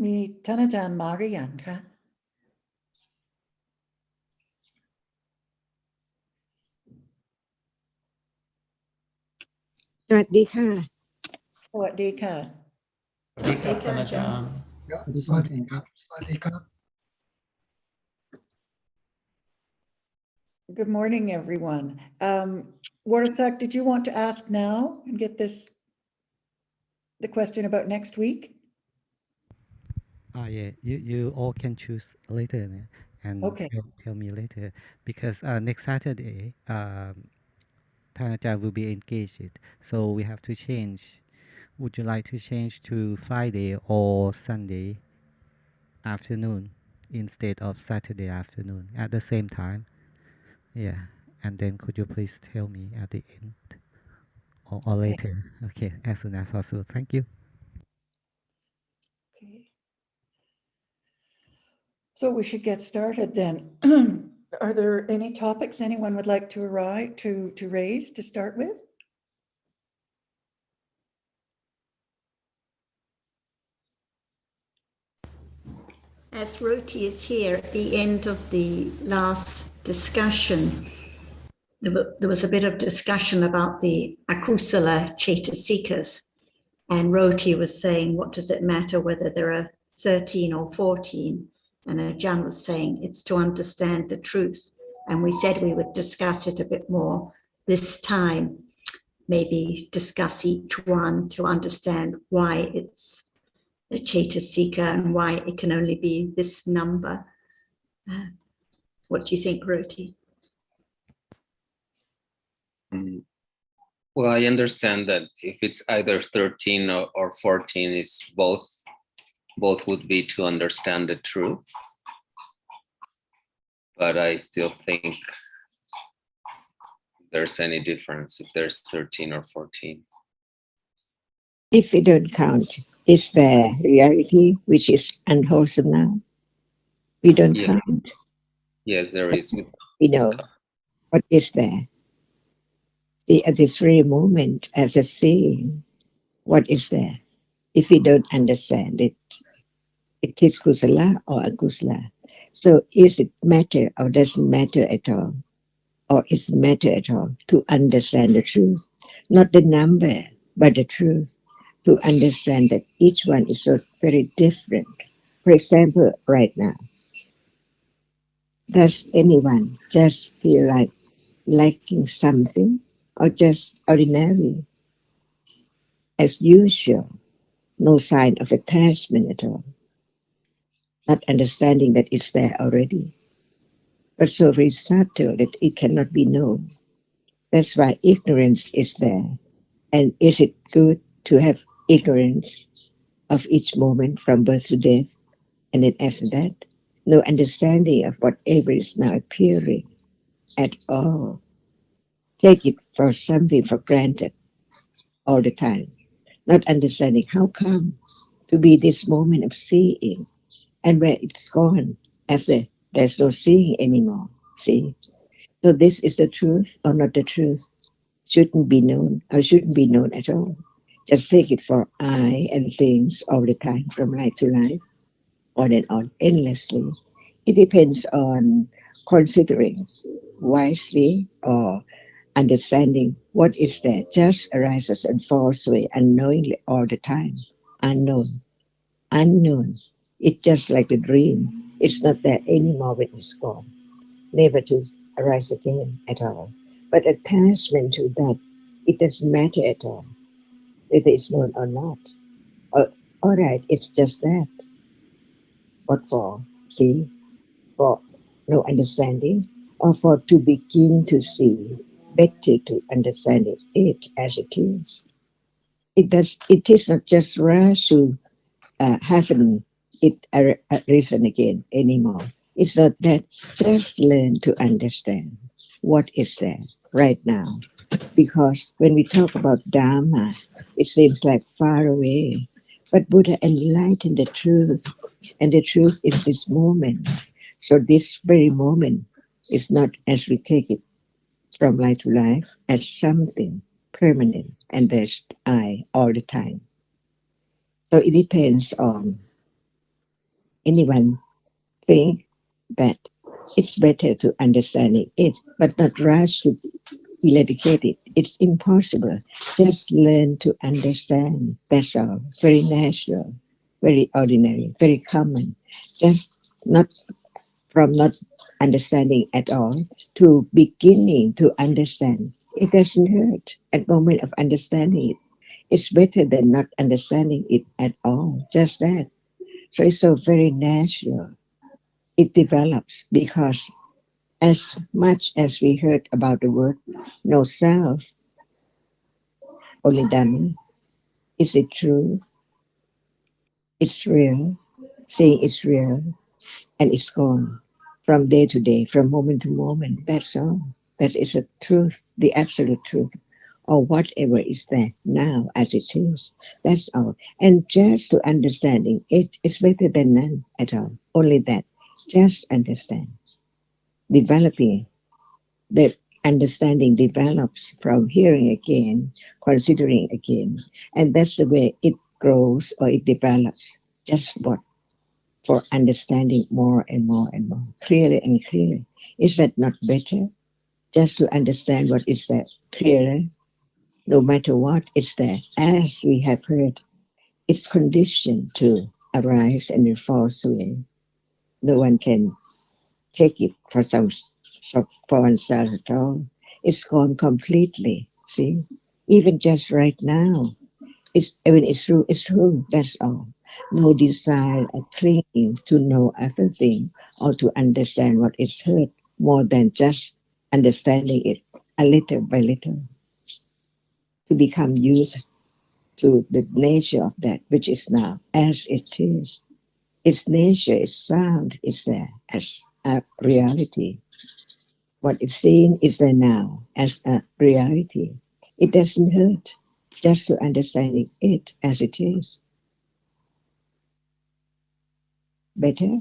มีท่านอาจารย์มาหรือยังคะสวัสดีค่ะ สวัสดีค่ะ สวัสดีครับท่านอาจารย์ สวัสดีครับสวัสดีครับ Good morning, everyone. Warasak, did you want to ask now and get the question about next week? Yeah, you all can choose later and Okay. tell me later because next Saturday, Tanaja will be engaged, so we have to change. Would you like to change to Friday or Sunday afternoon instead of Saturday afternoon at the same time? Yeah, and then could you please tell me at the end or later? Okay, as soon as possible. Thank you. Okay. So we should get started then. Are there any topics anyone would like to raise to start with? As Roti is here at the end of the last discussion, there was a bit of discussion about the akusala cetasikas, and Roti was saying, what does it matter whether there are 13 or 14? And Ajahn was saying, it's to understand the truth. And we said we would discuss it a bit more this time, maybe discuss each one to understand why it's the Cetasika and why it can only be this number. What do you think, Roti? Well, I understand that if it's either 13 or 14, it's both would be to understand the truth. But I still think there's any difference if there's 13 or 14. If we don't count, is there reality which is unwholesome now? We don't count. Yes, there is. We know what is there. At this very moment, after seeing what is there, if we don't understand it, it is kusala or akusala. So is it matter or doesn't matter at all? Or is it matter at all to understand the truth? Not the number, but the truth. To understand that each one is so very different. For example, right now, does anyone just feel like liking something or just ordinary, as usual, no sign of attachment at all, not understanding that it's there already, but so very subtle that it cannot be known. That's why ignorance is there. And is it good to have ignorance of each moment from birth to death, and then after that, no understanding of whatever is now appearing at all? Take it for something for granted all the time, not understanding how come to be this moment of seeing and where it's gone after there's no seeing anymore. See? So this is the truth or not the truth? Shouldn't be known or shouldn't be known at all. Just take it for I and things all the time from life to life, on and on, endlessly. It depends on considering wisely or understanding what is there just arises and falls away unknowingly all the time. Unknown. It's just like a dream. It's not there anymore when it's gone, never to arise again at all. But attachment to that, it doesn't matter at all, whether it's known or not. All right, it's just that. What for? See? For no understanding, or for to begin to see, better to understand it as it is. It is not just rush to having it arisen again anymore. It's not that. Just learn to understand what is there right now. Because when we talk about Dhamma, it seems like far away. But Buddha enlightened the truth, and the truth is this moment. So this very moment is not as we take it from life to life as something permanent, and there's I all the time. So it depends on anyone think that it's better to understanding it, but not rush to eradicate it. It's impossible. Just learn to understand. That's all. Very natural, very ordinary, very common. Just not from not understanding at all to beginning to understand. It doesn't hurt at moment of understanding it. It's better than not understanding it at all. Just that. So it's so very natural. It develops because as much as we heard about the word no self, only Dhamma, is it true? It's real. Saying it's real and it's gone from day to day, from moment to moment. That's all. That is a truth, the absolute truth, or whatever is there now as it is. That's all. And just to understanding it is better than none at all. Only that. Just understand. Developing that understanding develops from hearing again, considering again. And that's the way it grows or it develops. Just what? For understanding more and more and more, clearly and clearly. Is that not better? Just to understand what is there clearly, no matter what is there. As we have heard, it's conditioned to arise and it falls away. No one can take it for oneself at all. It's gone completely. See, even just right now, it's true. It's true. That's all. No desire or clinging to no other thing or to understand what is heard more than just understanding it a little by little to become used to the nature of that which is now as it is. Its nature is sound, is there as a reality. What is seen is there now as a reality. It doesn't hurt just to understanding it as it is. Better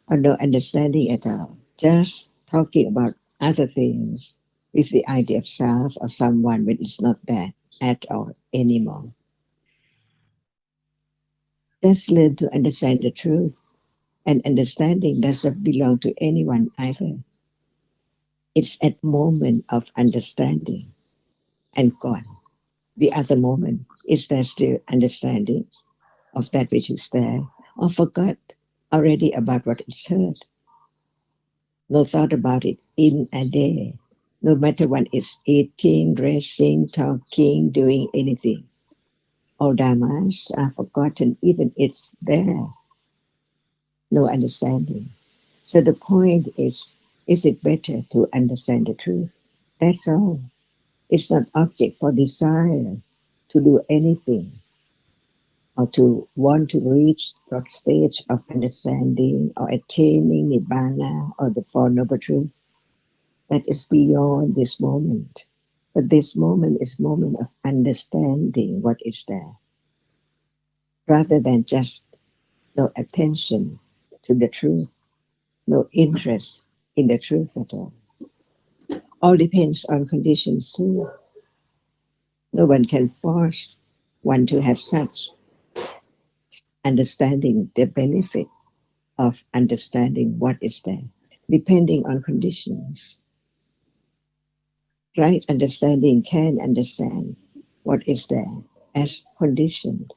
or no understanding at all. Just talking about other things with the idea of self or someone when it's not there at all anymore. Just learn to understand the truth, and understanding doesn't belong to anyone either. It's at moment of understanding and gone. The other moment is there still understanding of that which is there, or forgot already about what is heard. No thought about it in a day. No matter what is eating, dressing, talking, doing anything. All dhammas are forgotten, even it's there. No understanding. So the point is it better to understand the truth? That's all. It's not object for desire to do anything or to want to reach that stage of understanding or attaining nibbana or the Four Noble Truths. That is beyond this moment. But this moment is moment of understanding what is there, rather than just no attention to the truth, no interest in the truth at all. All depends on conditions too. No one can force one to have such understanding, the benefit of understanding what is there, depending on conditions. Right understanding can understand what is there as conditioned.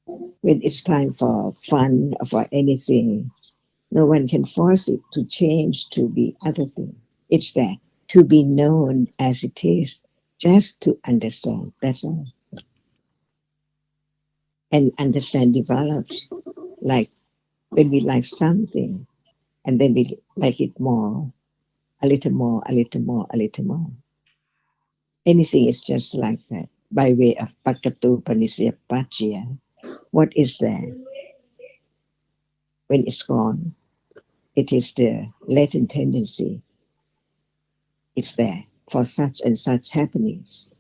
When it's time for fun or for anything, no one can force it to change to be other thing. It's there to be known as it is, just to understand. That's all. And understand develops like when we like something and then we like it more, a little more, a little more, a little more. Anything is just like that by way of pakatu panisya pachya. What is there? When it's gone, it is the latent tendency. It's there for such and such happenings.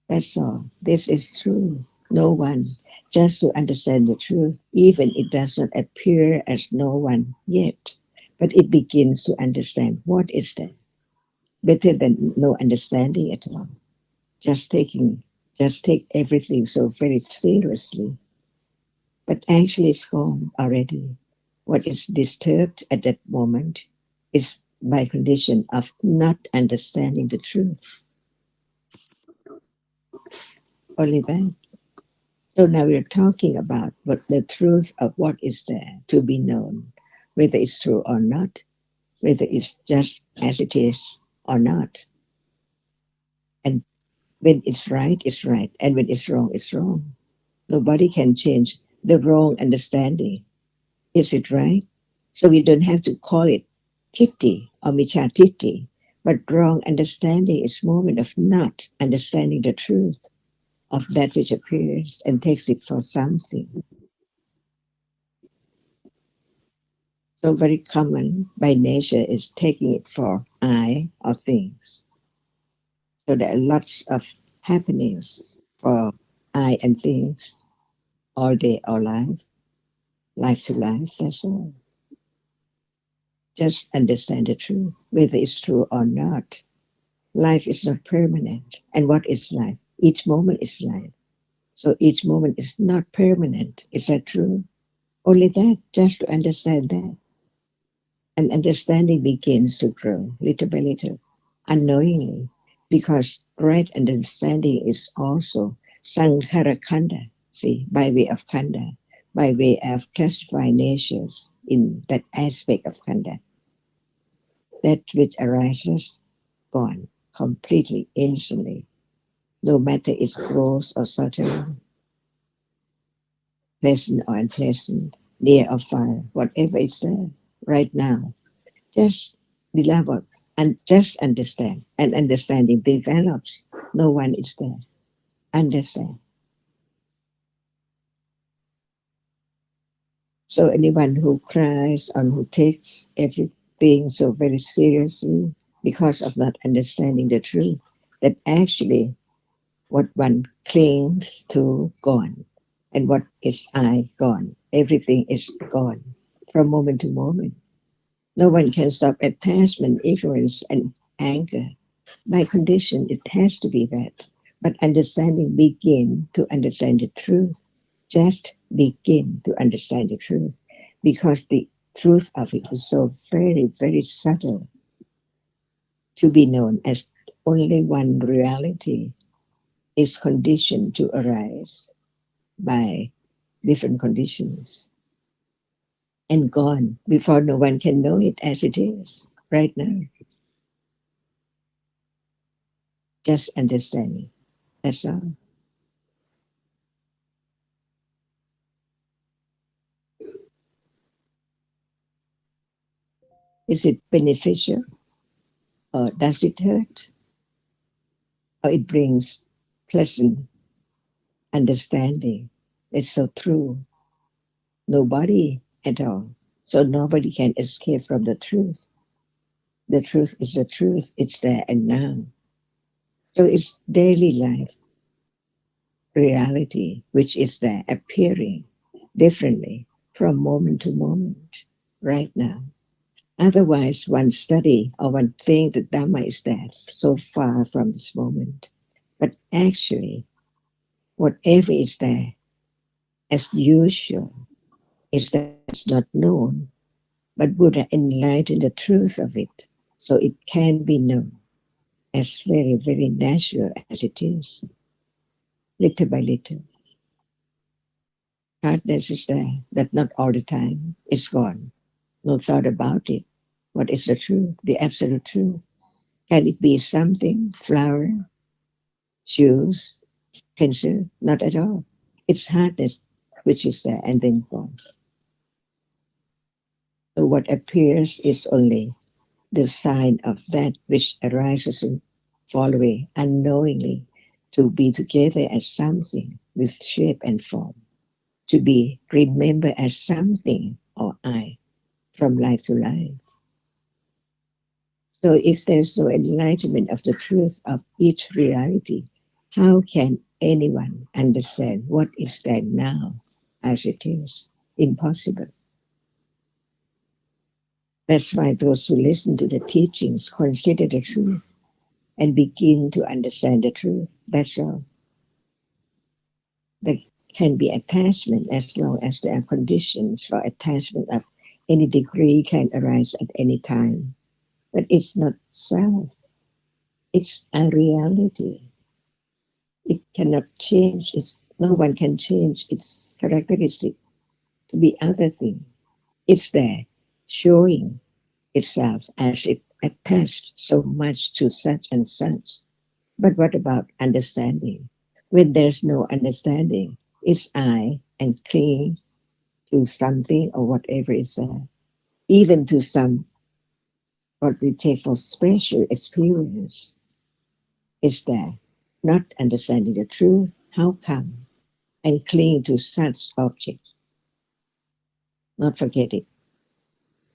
That's all. This is true. No one, just to understand the truth, even it does not appear as no one yet, but it begins to understand what is there. Better than no understanding at all. Just take everything so very seriously. but actually it's gone already. What is disturbed at that moment is by condition of not understanding the truth. Only that. So now we're talking about what the truth of what is there to be known, whether it's true or not, whether it's just as it is or not. And when it's right, and when it's wrong, it's wrong. Nobody can change the wrong understanding. Is it right? So we don't have to call it titti or michatitti, but wrong understanding is moment of not understanding the truth of that which appears and takes it for something. So very common by nature is taking it for I or things. So there are lots of happenings for I and things all day, all life to life, that's all. Just understand the truth, whether it's true or not. Life is not permanent. And what is life? Each moment is life. So each moment is not permanent. Is that true? Only that, just to understand that. And understanding begins to grow little by little, unknowingly, because right understanding is also sankhara khanda, see, by way of khanda, by way of classifying natures in that aspect of khanda. That which arises, gone, completely, instantly, no matter its gross or subtle, pleasant or unpleasant, near or far, whatever is there right now. Just beloved, and just understand. And understanding develops. No one is there. Understand. So anyone who cries and who takes everything so very seriously because of not understanding the truth, that actually what one clings to gone, and what is I gone. Everything is gone from moment to moment. No one can stop attachment, ignorance, and anger. By condition, it has to be that. But understanding begin to understand the truth. Just begin to understand the truth, because the truth of it is so very, very subtle to be known as only one reality is conditioned to arise by different conditions and gone before no one can know it as it is right now. Just understanding. That's all. Is it beneficial or does it hurt? Or it brings pleasant understanding? It's so true. Nobody at all. So nobody can escape from the truth. The truth is the truth. It's there and now. So it's daily life reality which is there appearing differently from moment to moment right now. Otherwise, one study or one think that Dhamma is there so far from this moment. But actually, whatever is there, as usual, is that's not known, but Buddha enlightened the truth of it, so it can be known as very, very natural as it is, little by little. Hardness is there, but not all the time. It's gone. No thought about it. What is the truth? The absolute truth. Can it be something? Flower, shoes, pencil? Not at all. It's hardness which is there and then gone. So what appears is only the sign of that which arises and fall away unknowingly to be together as something with shape and form, to be remembered as something or I from life to life. So if there's no enlightenment of the truth of each reality, how can anyone understand what is there now as it is? Impossible. That's why those who listen to the teachings consider the truth and begin to understand the truth. That's all. The can be attachment as long as there are conditions for attachment of any degree can arise at any time. But it's not self. It's a reality. It cannot change. No one can change its characteristic to be other thing. It's there, showing itself as it attached so much to such and such. But what about understanding? When there's no understanding, it's I and clinging to something or whatever is there, even to some what we take for special experience is there, not understanding the truth. How come? And clinging to such object, not forget it.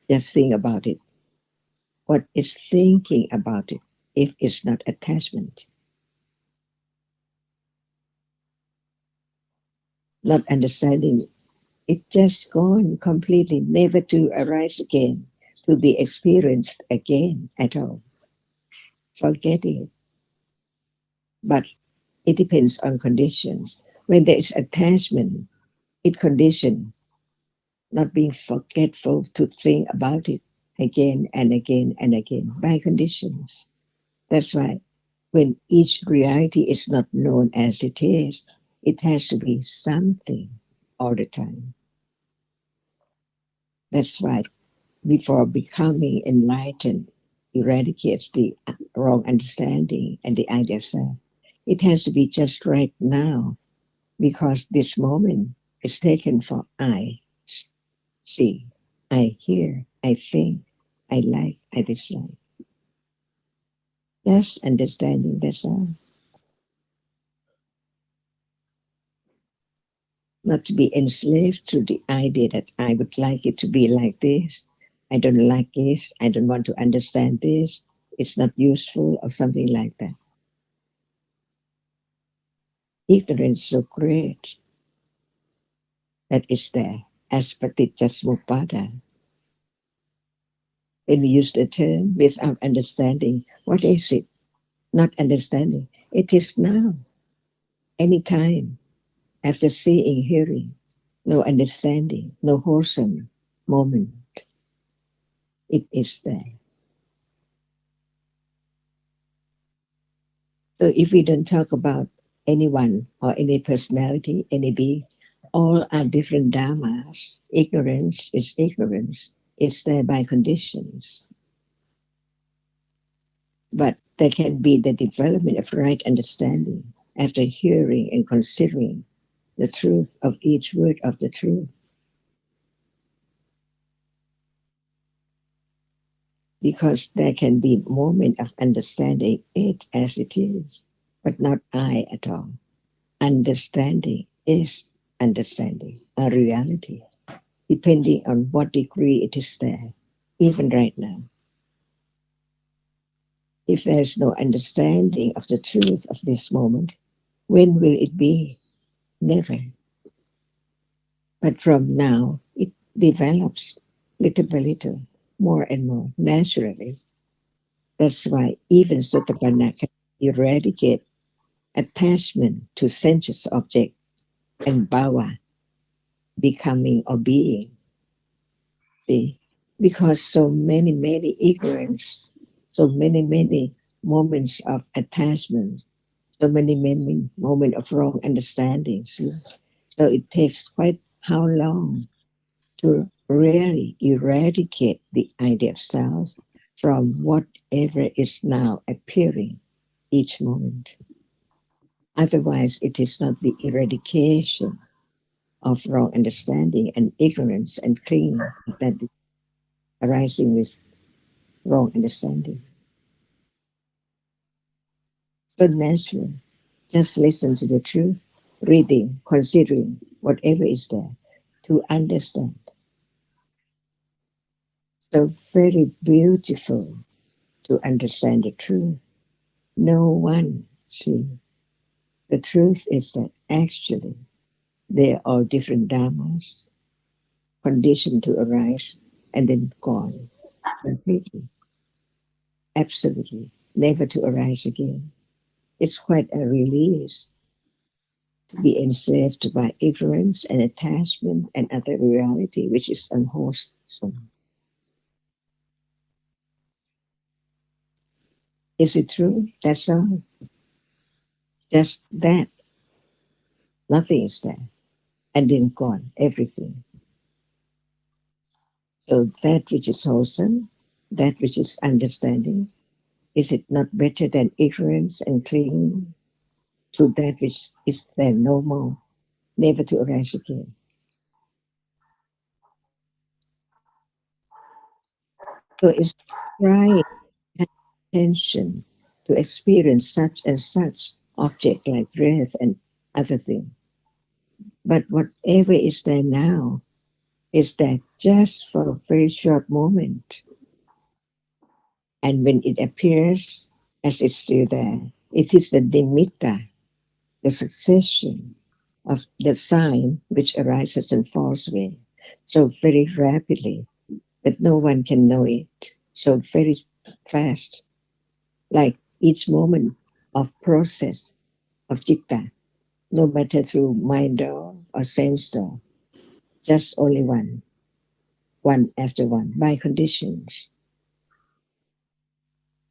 Just think about it. What is thinking about it if it's not attachment? Not understanding it just gone completely, never to arise again, to be experienced again at all. Forget it. But it depends on conditions. When there is attachment, it condition, not being forgetful to think about it again and again and again by conditions. That's why when each reality is not known as it is, it has to be something all the time. That's why before becoming enlightened, eradicates the wrong understanding and the idea of self. It has to be just right now because this moment is taken for I see, I hear, I think, I like, I dislike. That's understanding, that's all. Not to be enslaved to the idea that I would like it to be like this. I don't like this. I don't want to understand this. It's not useful or something like that. Ignorance so great that is there as paticca. When we use the term without understanding, what is it? Not understanding. It is now, anytime, after seeing, hearing, no understanding, no wholesome moment. It is there. So if we don't talk about anyone or any personality, any being, all are different dhammas. Ignorance is ignorance. It's there by conditions. But there can be the development of right understanding after hearing and considering the truth of each word of the truth. Because there can be moment of understanding it as it is, but not I at all. Understanding is understanding, a reality, depending on what degree it is there, even right now. If there is no understanding of the truth of this moment, when will it be? Never. But from now, it develops little by little, more and more, naturally. That's why even Sotapanna can eradicate attachment to sensuous object and bhava, becoming or being. See? Because so many ignorance, so many moments of attachment, so many moments of wrong understanding. See? So it takes quite how long to really eradicate the idea of self from whatever is now appearing each moment. Otherwise, it is not the eradication of wrong understanding and ignorance and clinging that is arising with wrong understanding. So natural. Just listen to the truth, reading, considering whatever is there to understand. So very beautiful to understand the truth. No one see. The truth is that actually they are different dhammas, conditioned to arise and then gone completely, absolutely, never to arise again. It's quite a release to be enslaved by ignorance and attachment and other reality which is unwholesome. Is it true? That's all. Just that. Nothing is there. And then gone, everything. So that which is wholesome, that which is understanding, is it not better than ignorance and clinging to that which is there no more, never to arise again? So it's trying attention to experience such and such object like breath and other things. But whatever is there now is there just for a very short moment. And when it appears as it's still there, it is the nimitta, the succession of the sign which arises and falls away so very rapidly that no one can know it, so very fast, like each moment of process of citta, no matter through mind door or sense door, just only one after one, by conditions.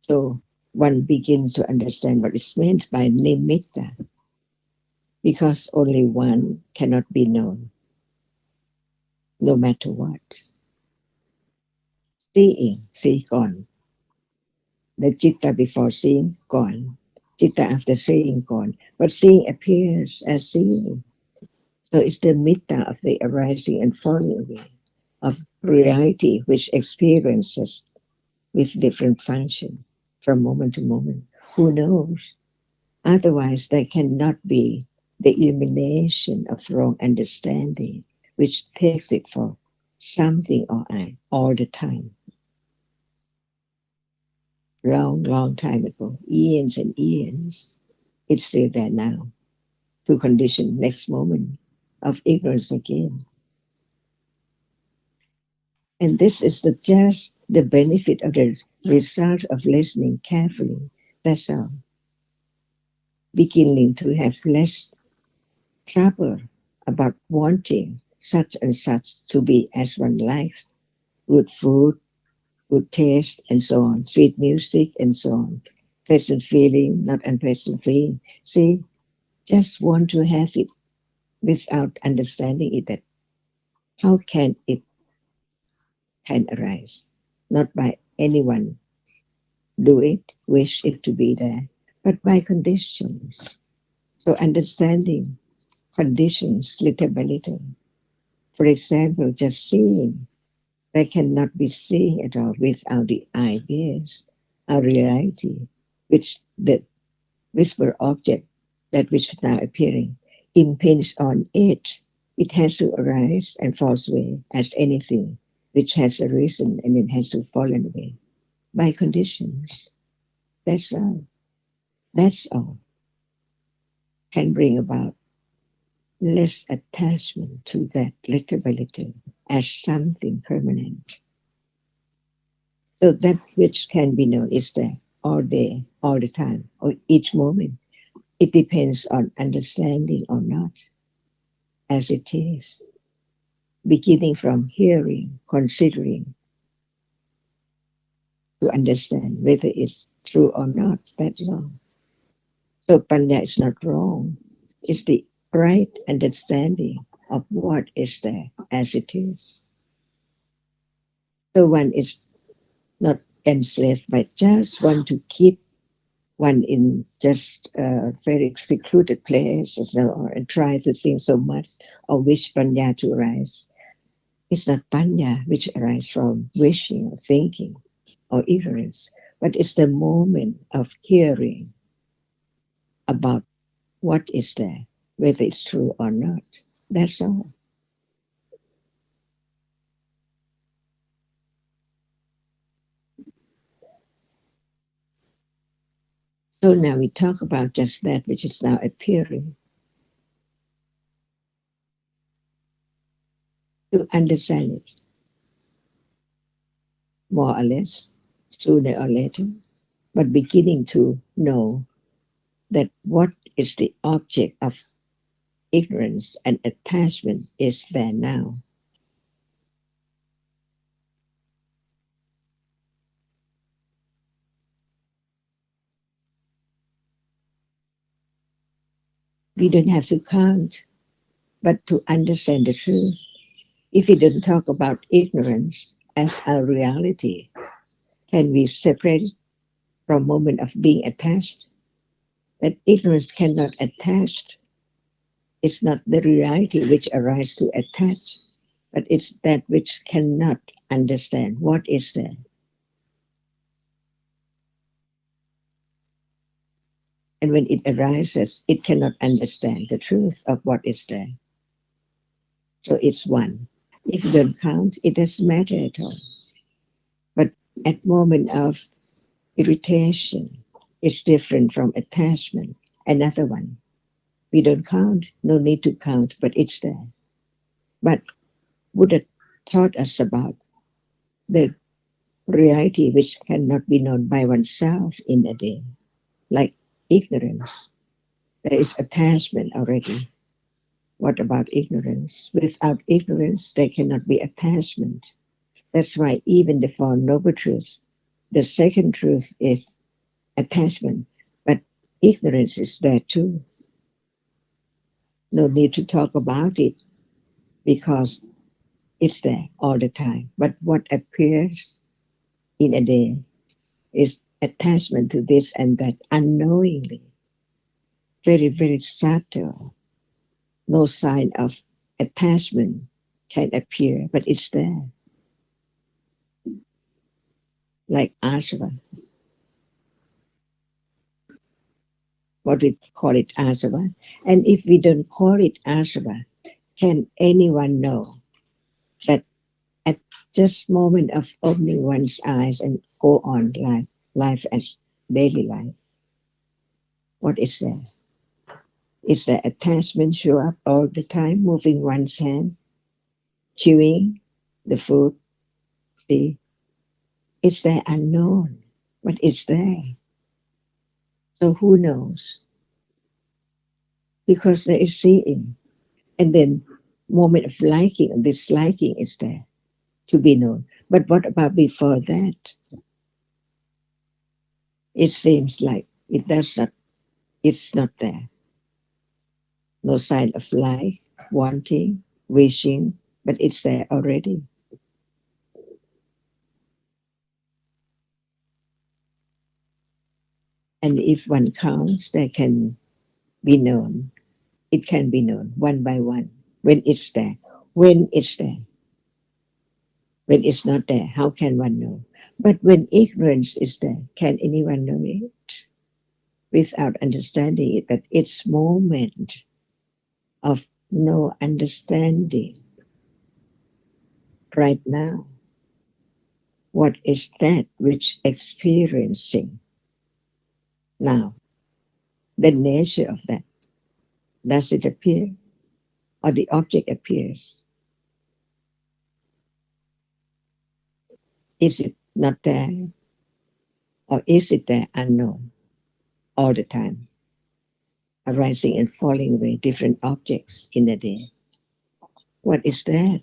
So one begins to understand what is meant by nimitta, because only one cannot be known, no matter what. Seeing, see gone. The citta before seeing, gone. Citta after seeing, gone. But seeing appears as seeing. So it's the mitta of the arising and falling away of reality which experiences with different function from moment to moment. Who knows? Otherwise, there cannot be the illumination of wrong understanding, which takes it for something or I all the time. Long, long time ago, eons and eons, it's still there now, to condition next moment of ignorance again. And this is just the benefit of the result of listening carefully. That's all. Beginning to have less trouble about wanting such and such to be as one likes, good food, good taste, and so on, sweet music, and so on, pleasant feeling, not unpleasant feeling. See, just want to have it without understanding it, that how can it can arise? Not by anyone do it, wish it to be there, but by conditions. So understanding conditions little by little. For example, just seeing. They cannot be seen at all without the ideas, a reality, which the whisper object, that which is now appearing, impinges on it. It has to arise and fall away as anything which has arisen and it has to fall away by conditions. That's all. That's all can bring about less attachment to that little by little as something permanent. So that which can be known is there all day, all the time, or each moment. It depends on understanding or not, as it is. Beginning from hearing, considering, to understand whether it's true or not, that's all. So Panya is not wrong. It's the right understanding of what is there as it is. So one is not enslaved, but just want to keep one in just a very secluded place and try to think so much or wish panya to arise. It's not panya which arises from wishing or thinking or ignorance, but it's the moment of hearing about what is there, whether it's true or not. That's all. So now we talk about just that which is now appearing. To understand it more or less, sooner or later, but beginning to know that what is the object of ignorance and attachment is there now. We don't have to count, but to understand the truth. If we don't talk about ignorance as a reality, can we separate it from moment of being attached? That ignorance cannot attach. It's not the reality which arises to attach, but it's that which cannot understand what is there. And when it arises, it cannot understand the truth of what is there. So it's one. If you don't count, it doesn't matter at all. But at moment of irritation, it's different from attachment. Another one. We don't count, no need to count, but it's there. But Buddha taught us about the reality which cannot be known by oneself in a day, like ignorance. There is attachment already. What about ignorance? Without ignorance, there cannot be attachment. That's why even the Four Noble Truths, the second truth is attachment, but ignorance is there too. No need to talk about it because it's there all the time. But what appears in a day is attachment to this and that unknowingly, very, very subtle. No sign of attachment can appear, but it's there. Like asava. What we call it asava. And if we don't call it asava, can anyone know that at just moment of opening one's eyes and go on life as daily life, what is there? Is there attachment show up all the time, moving one's hand, chewing the food? See, it's there unknown, but it's there. So who knows? Because there is seeing. And then moment of liking and disliking is there to be known. But what about before that? It seems like it's not there. No sign of like, wanting, wishing, but it's there already. And if one counts, there can be known. It can be known one by one when it's there. When it's there. When it's not there, how can one know? But when ignorance is there, can anyone know it? Without understanding it, that it's moment of no understanding right now. What is that which experiencing now? The nature of that. Does it appear? Or the object appears? Is it not there? Or is it there unknown all the time? Arising and falling away, different objects in a day. What is that?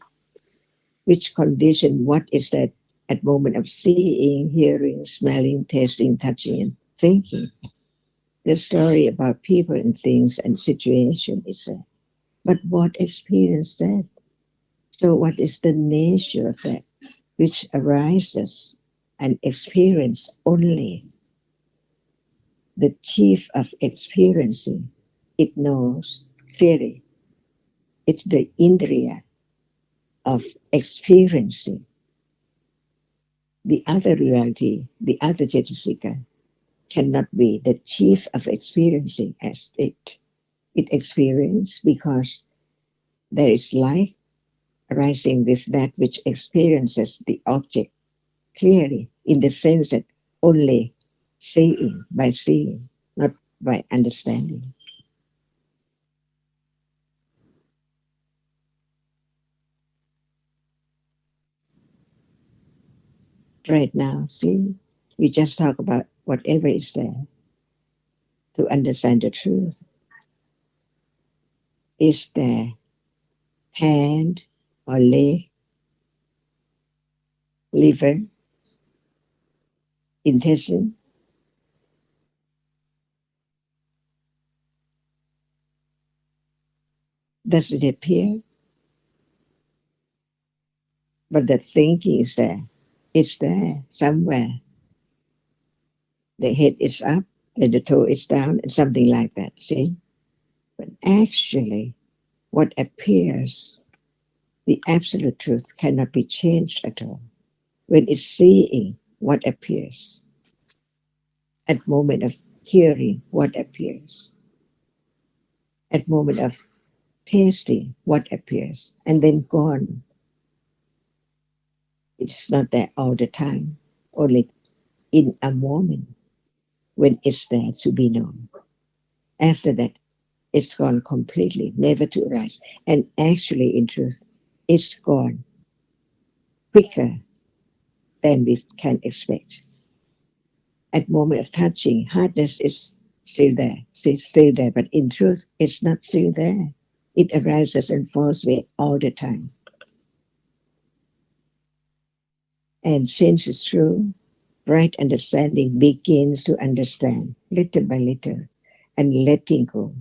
Which condition? What is that at moment of seeing, hearing, smelling, tasting, touching, and thinking? The story about people and things and situation is there. But what experience that? So what is the nature of that which arises and experience only the chief of experiencing? It knows clearly. It's the Indriya of experiencing. The other reality, the other Cetasika, cannot be the chief of experiencing as it. It experiences because there is life arising with that which experiences the object clearly, in the sense that only seeing, by seeing, not by understanding. Right now, see, we just talk about whatever is there to understand the truth. Is there hand or leg, liver, intestine? Does it appear? But the thinking is there. It's there somewhere. The head is up, and the toe is down, and something like that, see? But actually, what appears, the absolute truth cannot be changed at all. When it's seeing what appears, at moment of hearing what appears, at moment of tasting what appears, and then gone. It's not there all the time, only in a moment when it's there to be known. After that, it's gone completely, never to arise. And actually, in truth, it's gone quicker than we can expect. At moment of touching, hardness is still there, still there, but in truth, it's not still there. It arises and falls away all the time. And since it's true, right understanding begins to understand little by little and letting go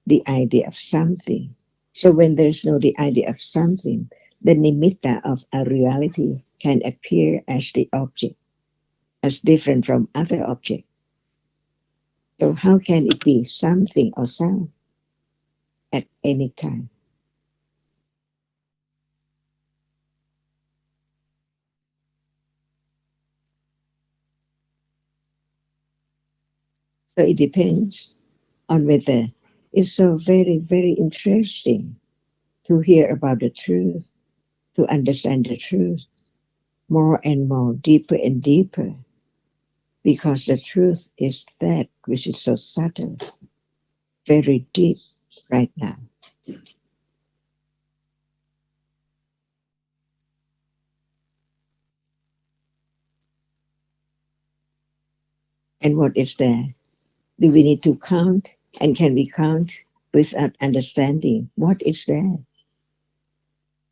the idea of something. So when there's no the idea of something, the nimitta of a reality can appear as the object, as different from other objects. So how can it be something or sound at any time? So it depends on whether it's so very, very interesting to hear about the truth, to understand the truth more and more, deeper and deeper, because the truth is that which is so subtle, very deep right now. And what is there? Do we need to count? And can we count without understanding what is there?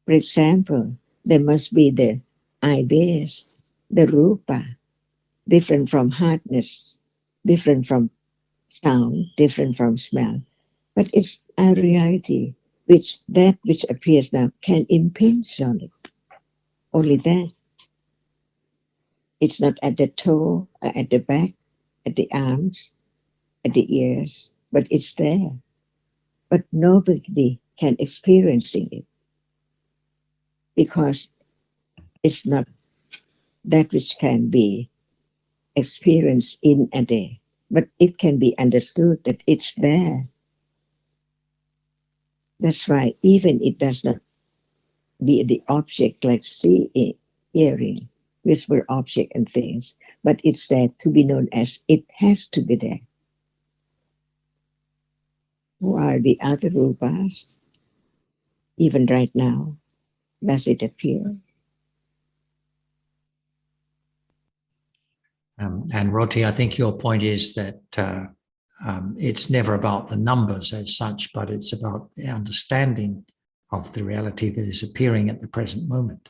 For example, there must be the ideas, the rupa, different from hardness, different from sound, different from smell. But it's a reality which that which appears now can impinge on it. Only that. It's not at the toe, at the back, at the arms, at the ears, but it's there. But nobody can experience it because it's not that which can be experienced in a day. But it can be understood that it's there. That's why even it does not be the object like seeing, hearing, which were object and things, but it's there to be known as it has to be there. Who are the other rupas? Even right now, does it appear? And Roti, I think your point is that it's never about the numbers as such, but it's about the understanding of the reality that is appearing at the present moment.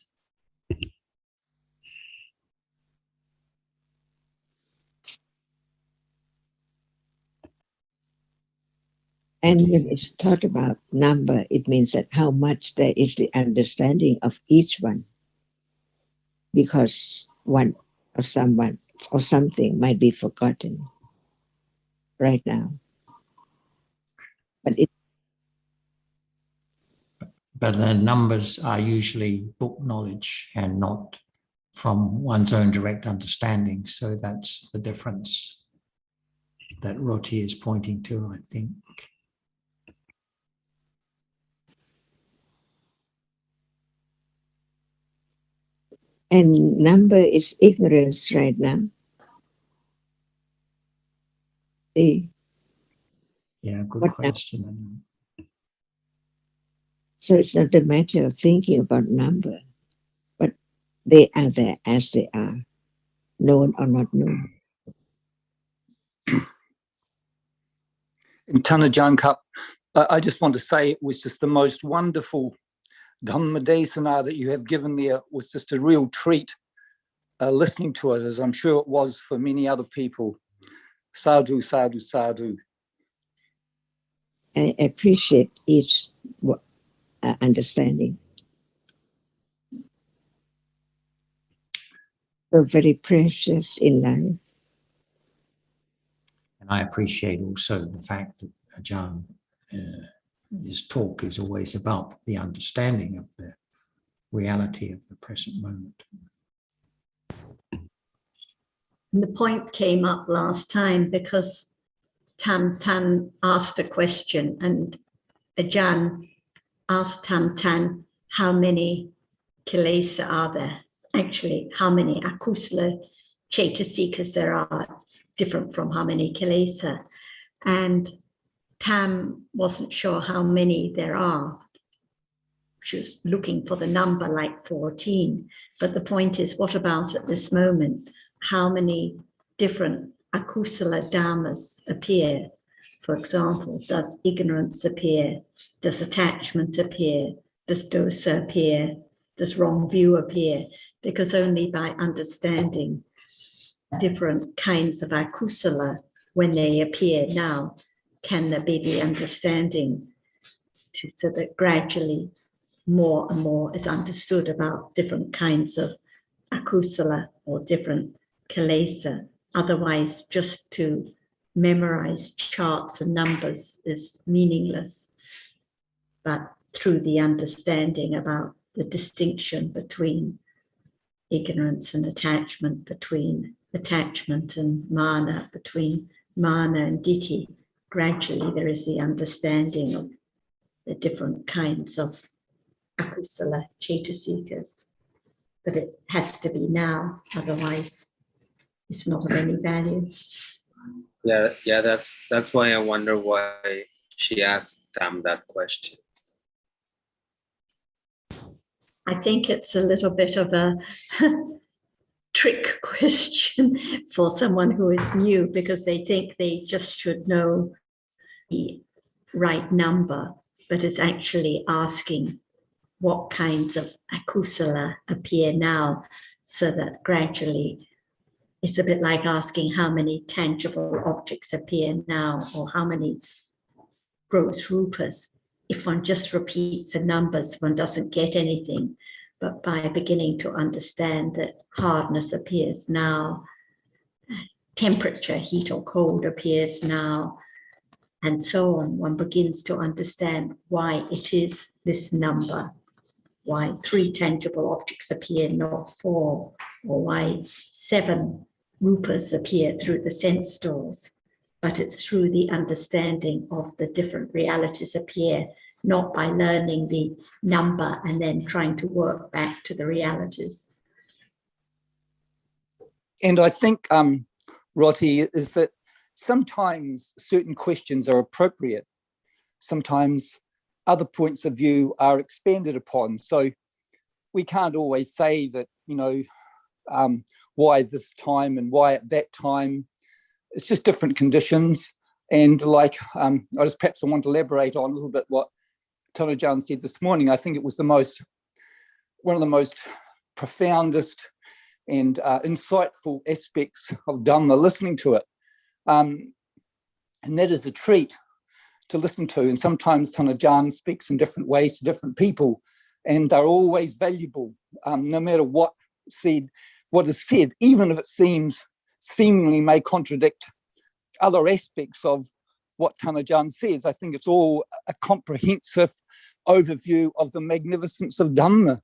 And when it's taught about number, it means that how much there is the understanding of each one. Because one or someone or something might be forgotten right now. But the numbers are usually book knowledge and not from one's own direct understanding. So that's the difference that Roti is pointing to, I think. and number is ignorance right now. See? Yeah, good What question. So it's not a matter of thinking about number, but they are there as they are, known or not known. In Tanajangkup, I just want to say it was just the most wonderful Dhamma Desana that you have given there. It was just a real treat listening to it, as I'm sure it was for many other people. Sadhu, sadhu, sadhu. I appreciate each understanding. So very precious in life. And I appreciate also the fact that Ajahn, his talk is always about the understanding of the reality of the present moment. And the point came up last time because Tam Tan asked a question and Ajahn asked Tam Tan how many kilesa are there? Actually, how many akusala cetasikas there are. It's different from how many kilesa. And Tam wasn't sure how many there are. She was looking for the number like 14. But the point is, what about at this moment? How many different akusala dhammas appear? For example, does ignorance appear? Does attachment appear? Does dosa appear? Does wrong view appear? Because only by understanding different kinds of akusala when they appear now can there be the understanding so that gradually more and more is understood about different kinds of akusala or different kilesa. Otherwise, just to memorize charts and numbers is meaningless. But through the understanding about the distinction between ignorance and attachment, between attachment and mana, between mana and ditthi, gradually there is the understanding of the different kinds of akusala cetasikas. But it has to be now, otherwise it's not of any value. Yeah, that's why I wonder why she asked Tam that question. I think it's a little bit of a trick question for someone who is new, because they think they just should know the right number, but it's actually asking what kinds of akusala appear now, so that gradually it's a bit like asking how many tangible objects appear now or how many gross rupas. If one just repeats the numbers, one doesn't get anything. But by beginning to understand that hardness appears now, temperature, heat or cold appears now, and so on, one begins to understand why it is this number, why 3 tangible objects appear, not 4, or why 7 rupas appear through the sense doors. But it's through the understanding of the different realities appear, not by learning the number and then trying to work back to the realities. And I think, Roti, is that sometimes certain questions are appropriate. Sometimes other points of view are expanded upon. So we can't always say that, why this time and why at that time. It's just different conditions. And like, I want to elaborate on a little bit what Tanajan said this morning. I think it was one of the most profoundest and insightful aspects of Dhamma, listening to it. And that is a treat to listen to. And sometimes Tanajan speaks in different ways to different people, and they're always valuable, no matter what is said, even if it seemingly may contradict other aspects of what Tanajan says. I think it's all a comprehensive overview of the magnificence of Dhamma.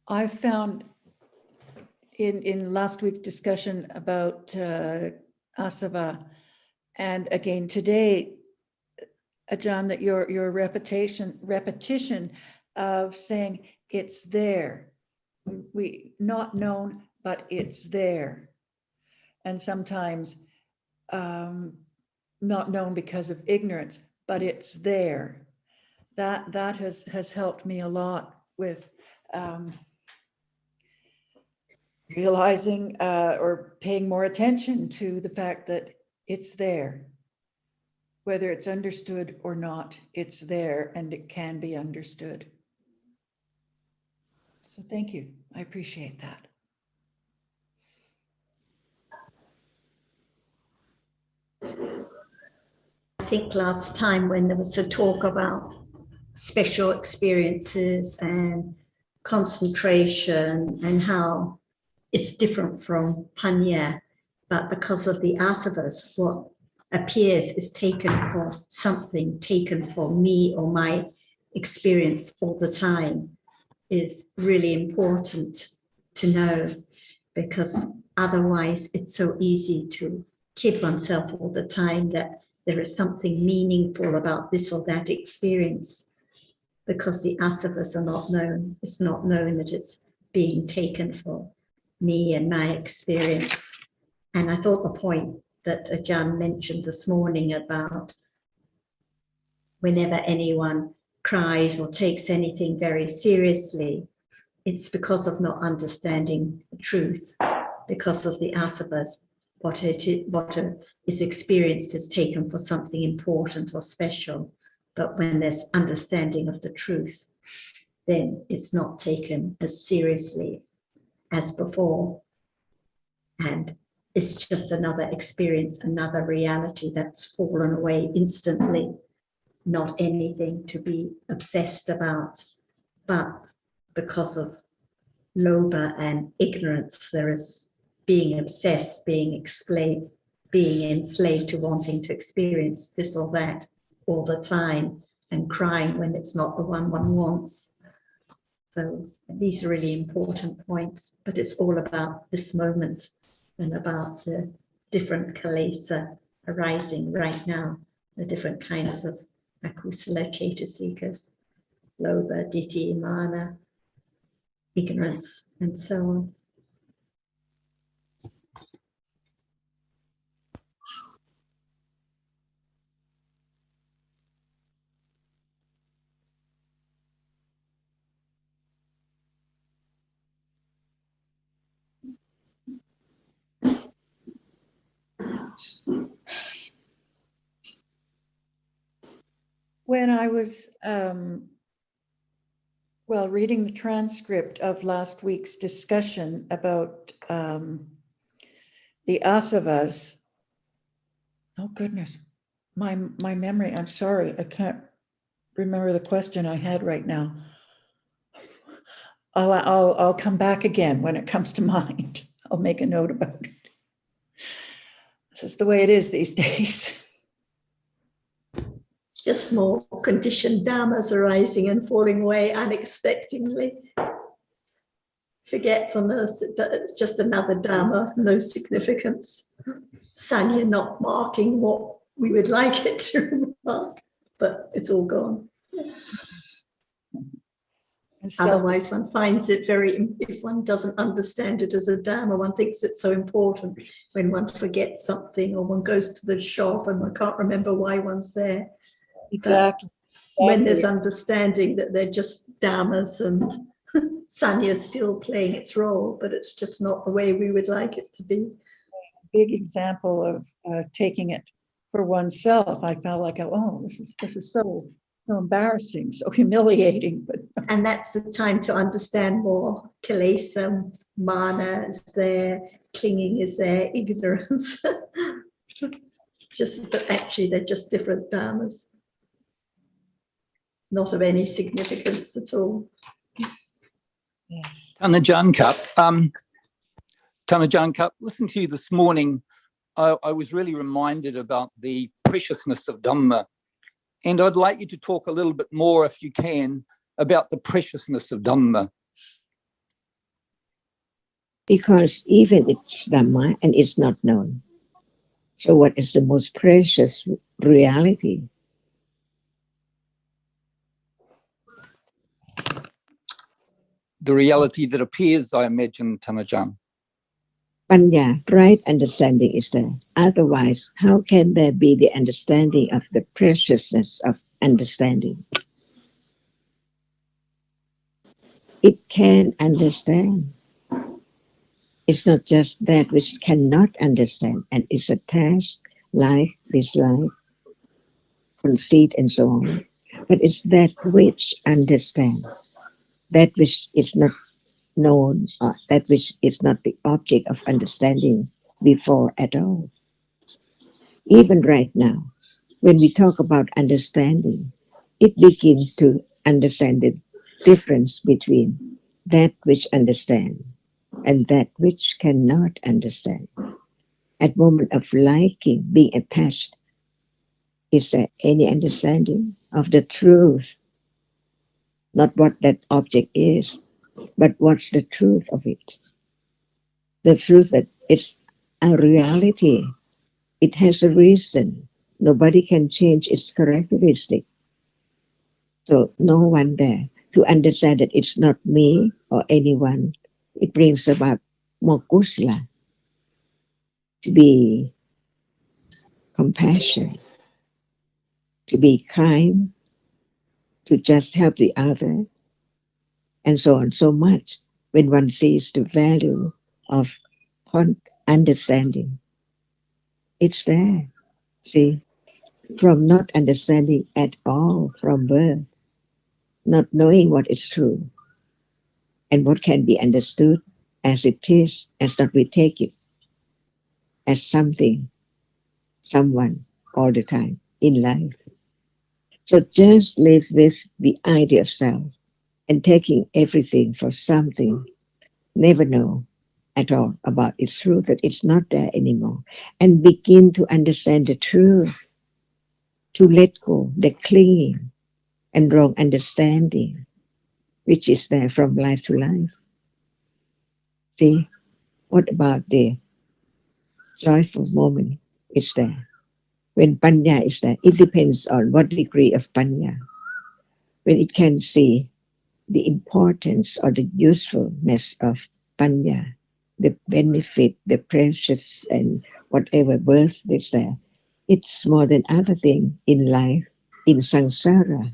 I found in last week's discussion about asava, and again today, Ajahn, that your repetition of saying it's there, we not known, but it's there, and sometimes not known because of ignorance, but it's there. That has helped me a lot with realizing or paying more attention to the fact that it's there. Whether it's understood or not, it's there and it can be understood. So thank you. I appreciate that. I think last time when there was a talk about special experiences and concentration and how it's different from panya, but because of the asavas, what appears is taken for something, taken for me or my experience all the time, is really important to know, because otherwise it's so easy to kid oneself all the time that there is something meaningful about this or that experience, because the asavas are not known. It's not known that it's being taken for me and my experience. And I thought the point that Ajahn mentioned this morning about whenever anyone cries or takes anything very seriously, it's because of not understanding the truth, because of the asavas. What is experienced is taken for something important or special. But when there's understanding of the truth, then it's not taken as seriously as before. And it's just another experience, another reality that's fallen away instantly, not anything to be obsessed about. But because of lobha and ignorance, there is being obsessed, being explained, being enslaved to wanting to experience this or that all the time, and crying when it's not the one wants. So these are really important points, but it's all about this moment and about the different kilesa arising right now, the different kinds of akusala cetasikas, lobha, ditthi, mana, ignorance, and so on. When I was, reading the transcript of last week's discussion about the asavas, oh goodness, my memory, I'm sorry, I can't remember the question I had right now. I'll come back again when it comes to mind. I'll make a note about it. This is the way it is these days. Just more conditioned dhammas arising and falling away unexpectedly. Forgetfulness, it's just another dhamma, no significance. Sanya not marking what we would like it to mark, but it's all gone. Otherwise, one finds it if one doesn't understand it as a dhamma, one thinks it's so important when one forgets something or one goes to the shop and one can't remember why one's there. Exactly. When there's understanding that they're just dhammas and sanya's still playing its role, but it's just not the way we would like it to be. Big example of taking it for oneself. I felt like, oh, this is so embarrassing, so humiliating. But and that's the time to understand more. Kilesa, mana is there, clinging is there, ignorance. But actually they're just different dhammas. Not of any significance at all. yes. Tanajan Cup, listen to you this morning. I was really reminded about the preciousness of Dhamma. And I'd like you to talk a little bit more, if you can, about the preciousness of Dhamma. Because even it's Dhamma and it's not known. So what is the most precious reality? The reality that appears, I imagine, Tanajan. Panya, right understanding is there. Otherwise, how can there be the understanding of the preciousness of understanding? It can understand. It's not just that which cannot understand and is attached, like, dislike, conceit, and so on. But it's that which understand, that which is not known, that which is not the object of understanding before at all. Even right now, when we talk about understanding, it begins to understand the difference between that which understand and that which cannot understand. At moment of liking, being attached, is there any understanding of the truth? Not what that object is, but what's the truth of it? The truth that it's a reality. It has a reason. Nobody can change its characteristic. So no one there to understand that it's not me or anyone. It brings about more kusala, to be compassionate, to be kind, to just help the other, and so on. So much when one sees the value of understanding, it's there. See, from not understanding at all from birth, not knowing what is true and what can be understood as it is, as not we take it as something, someone all the time in life. So just live with the idea of self and taking everything for something, never know at all about its truth, that it's not there anymore, and begin to understand the truth, to let go the clinging and wrong understanding, which is there from life to life. See, what about the joyful moment is there? When panya is there, it depends on what degree of panya. When it can see the importance or the usefulness of panya, the benefit, the precious, and whatever worth is there, it's more than other thing in life, in samsara,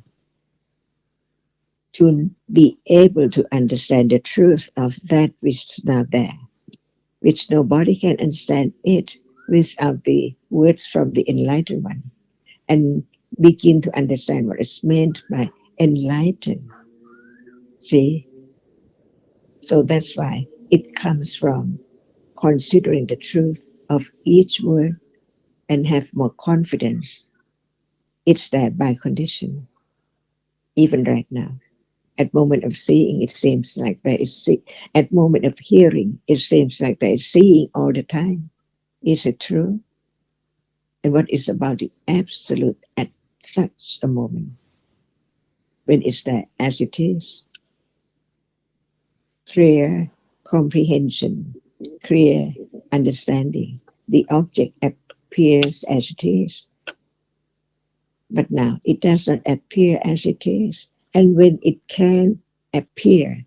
to be able to understand the truth of that which is not there, which nobody can understand it without the words from the enlightened one, and begin to understand what is meant by enlightened. See? So that's why it comes from considering the truth of each word and have more confidence. It's there by condition, even right now. At moment of seeing, it seems like there is at moment of hearing, it seems like there is seeing all the time. Is it true? And what is about the absolute at such a moment when it's there as it is? Clear comprehension, clear understanding. The object appears as it is. But now it does not appear as it is. And when it can appear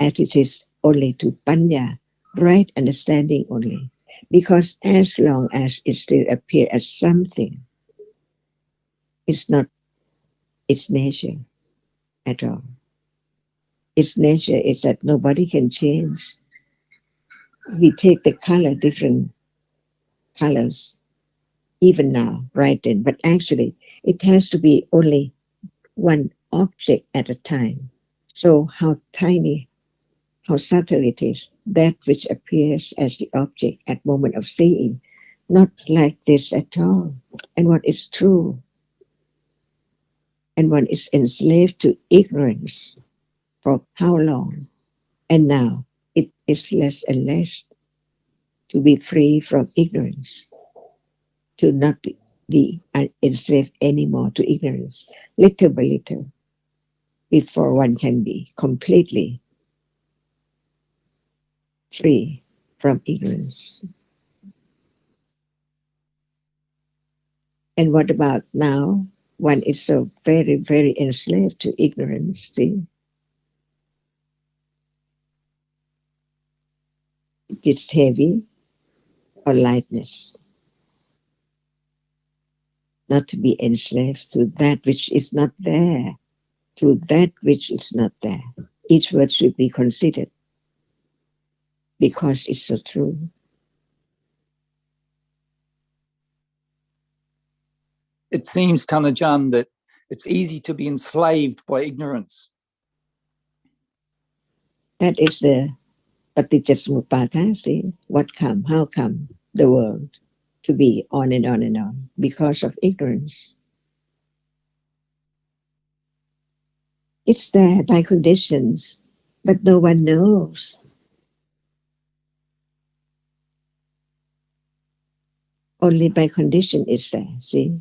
as it is only to panya, right understanding only. Because as long as it still appears as something, it's not its nature at all. Its nature is that nobody can change. We take the color, different colors, even now, right then, but actually it has to be only one object at a time. So how tiny, how subtle it is, that which appears as the object at moment of seeing, not like this at all. And what is true, and one is enslaved to ignorance for how long? And now it is less and less to be free from ignorance, to not be enslaved anymore to ignorance, little by little, before one can be completely free from ignorance. And what about now? One is so very, very enslaved to ignorance. See? It's heavy or lightness. Not to be enslaved to that which is not there, to that which is not there. Each word should be considered. because it's so true. It seems, Tanajan, that it's easy to be enslaved by ignorance. That is the Paticcasamuppada, see, what come, how come the world to be on and on and on because of ignorance. It's there by conditions, but no one knows. Only by condition is there, see?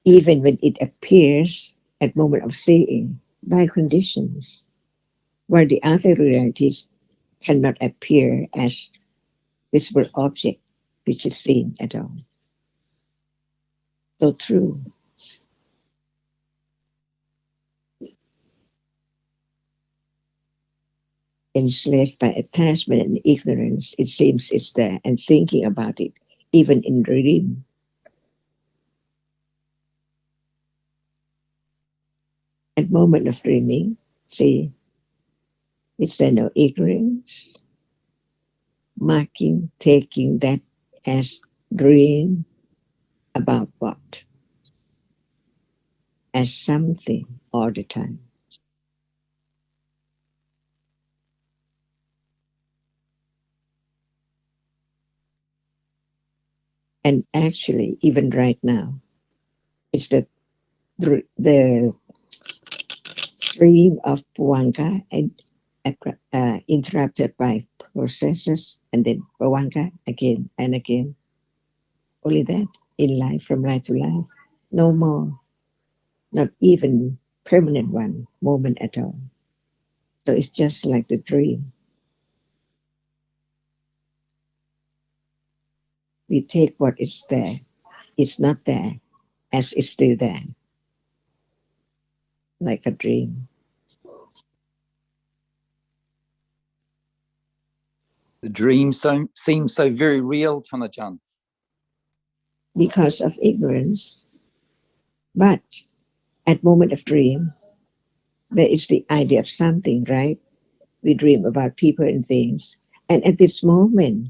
Even when it appears at moment of seeing, by conditions, where the other realities cannot appear as visible object which is seen at all. So true. Enslaved by attachment and ignorance, it seems it's there, and thinking about it, even in dream. At moment of dreaming, see, is there no ignorance? Marking, taking that as dream about what? As something all the time. And actually, even right now, it's the stream of Pawanga and interrupted by processes, and then Pawanga again and again. Only that in life, from life to life. No more, not even permanent one moment at all. So it's just like the dream. We take what is there, it's not there, as it's still there, like a dream. The dream seems so very real, Tanajan. Because of ignorance. But at moment of dream, there is the idea of something, right? We dream about people and things. And at this moment,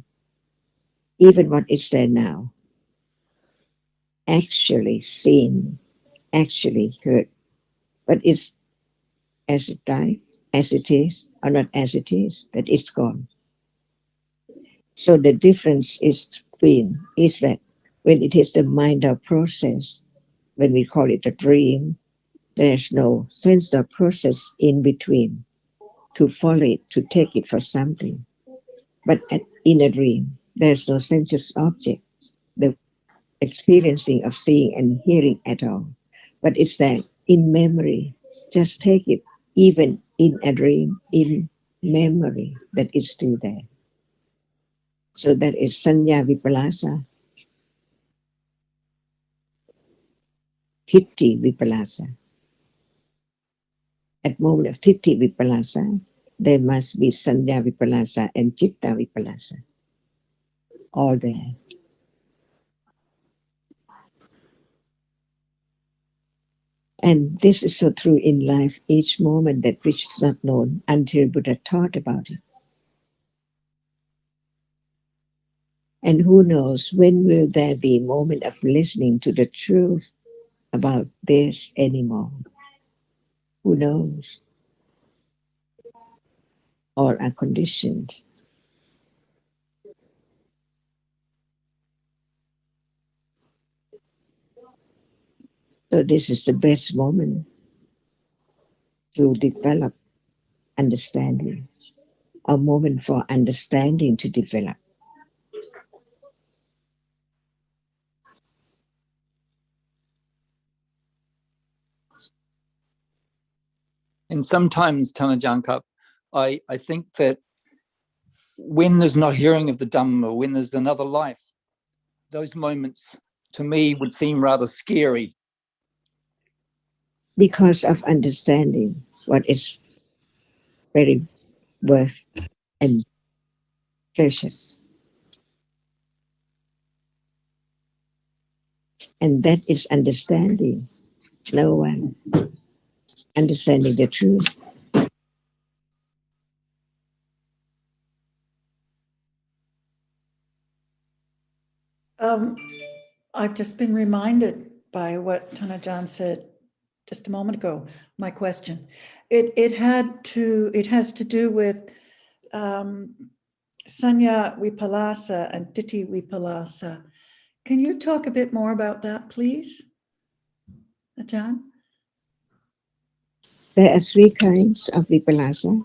even what is there now, actually seen, actually heard, but it's as it died, as it is, or not as it is, that it's gone. So the difference is that when it is the mind of process, when we call it a dream, there's no sense of process in between to follow it, to take it for something. But in a dream, there's no sensuous object, the experiencing of seeing and hearing at all. But it's that in memory, just take it, even in a dream, in memory, that it's still there. So that is Sanya Vipalasa, Titti Vipalasa. At moment of Titti Vipalasa, there must be Sanya Vipalasa and Chitta Vipalasa, all there. And this is so true in life, each moment that which is not known until Buddha taught about it. And who knows, when will there be a moment of listening to the truth about this anymore? Who knows? Or are conditioned. So this is the best moment to develop understanding, a moment for understanding to develop. And sometimes, Tanajan, I think that when there's not hearing of the Dhamma, when there's another life, those moments to me would seem rather scary. Because of understanding what is very worth and precious. And that is understanding. No one understanding the truth. I've just been reminded by what Tanajan said just a moment ago, my question. It has to do with Sanya Vipalasa and Titi Vipalasa. Can you talk a bit more about that, please, Ajahn? There are three kinds of Vipalasa: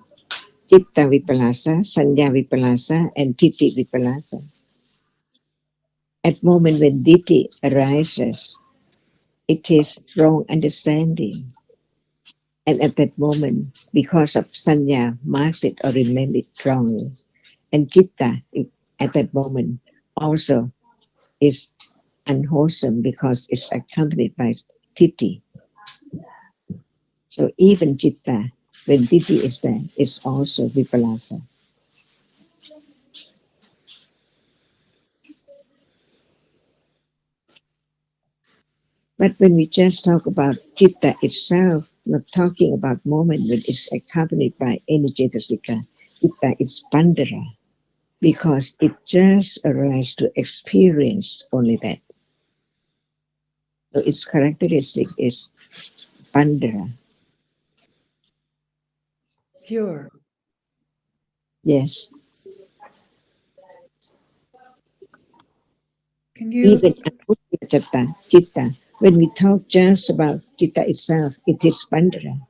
Citta Vipalasa, Sanya Vipalasa, and Titi Vipalasa. At the moment when Ditti arises, it is wrong understanding. And at that moment, because of Sanya, marks it or remember it wrongly. And Citta, at that moment, also is unwholesome because it's accompanied by Titi. So even Citta, when Titi is there, is also Vipalasa. But when we just talk about Citta itself, not talking about moment when it's accompanied by any Cetasika, Citta is Pandara, because it just arises to experience only that. So its characteristic is Pandara. Pure. Yes. Can you? Even Citta, when we talk just about Citta itself, it is Pandara.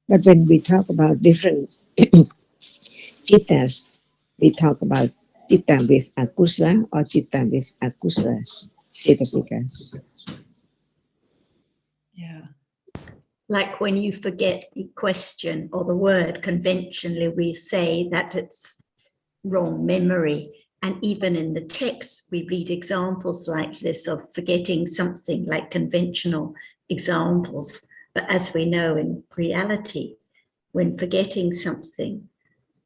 But when we talk about different Cittas, we talk about Citta with Akusala or Citta with Akusala Cetasikas. Yeah. Like when you forget the question or the word, conventionally we say that it's wrong memory. And even in the text, we read examples like this of forgetting something, like conventional examples. But as we know in reality, when forgetting something,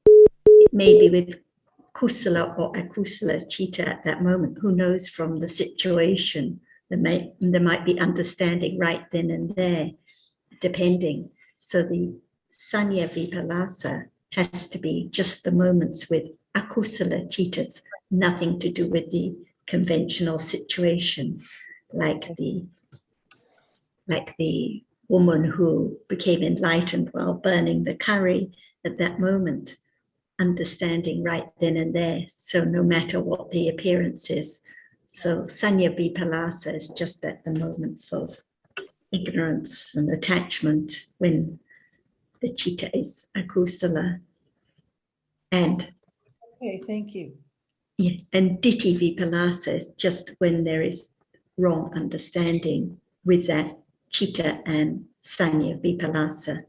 it may be with kusala or akusala chitta at that moment. Who knows from the situation? There might be understanding right then and there, depending. So the sanya vipalasa has to be just the moments with akusala chittas, nothing to do with the conventional situation, like the woman who became enlightened while burning the curry at that moment, understanding right then and there. So no matter what the appearance is. So sanya vipalasa is just at the moments of ignorance and attachment when the citta is akusala. And Okay, thank you. yeah, and ditti vipalasa is just when there is wrong understanding with that citta and sanya vipalasa.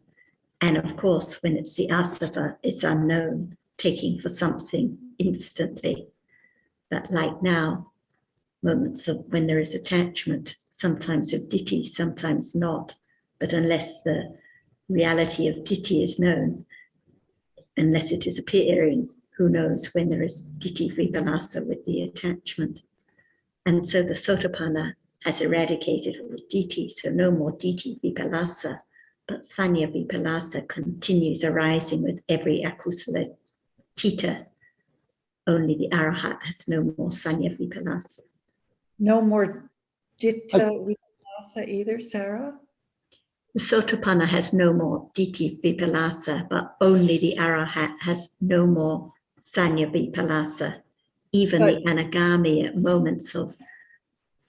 And of course, when it's the asava, it's unknown, taking for something instantly. But like now, moments of when there is attachment, sometimes with ditti, sometimes not. But unless the reality of ditti is known, unless it is appearing, who knows when there is ditti vipalasa with the attachment. And so the Sotapanna has eradicated all ditti, so no more ditti vipalasa, but sanya vipalasa continues arising with every akusala citta. Only the Arahat has no more sanya vipalasa. No more Jitta Vipalasa either, Sarah? The Sotapanna has no more ditti vipalasa, but only the Arahat has no more sanya vipalasa. Even the Anagami at moments of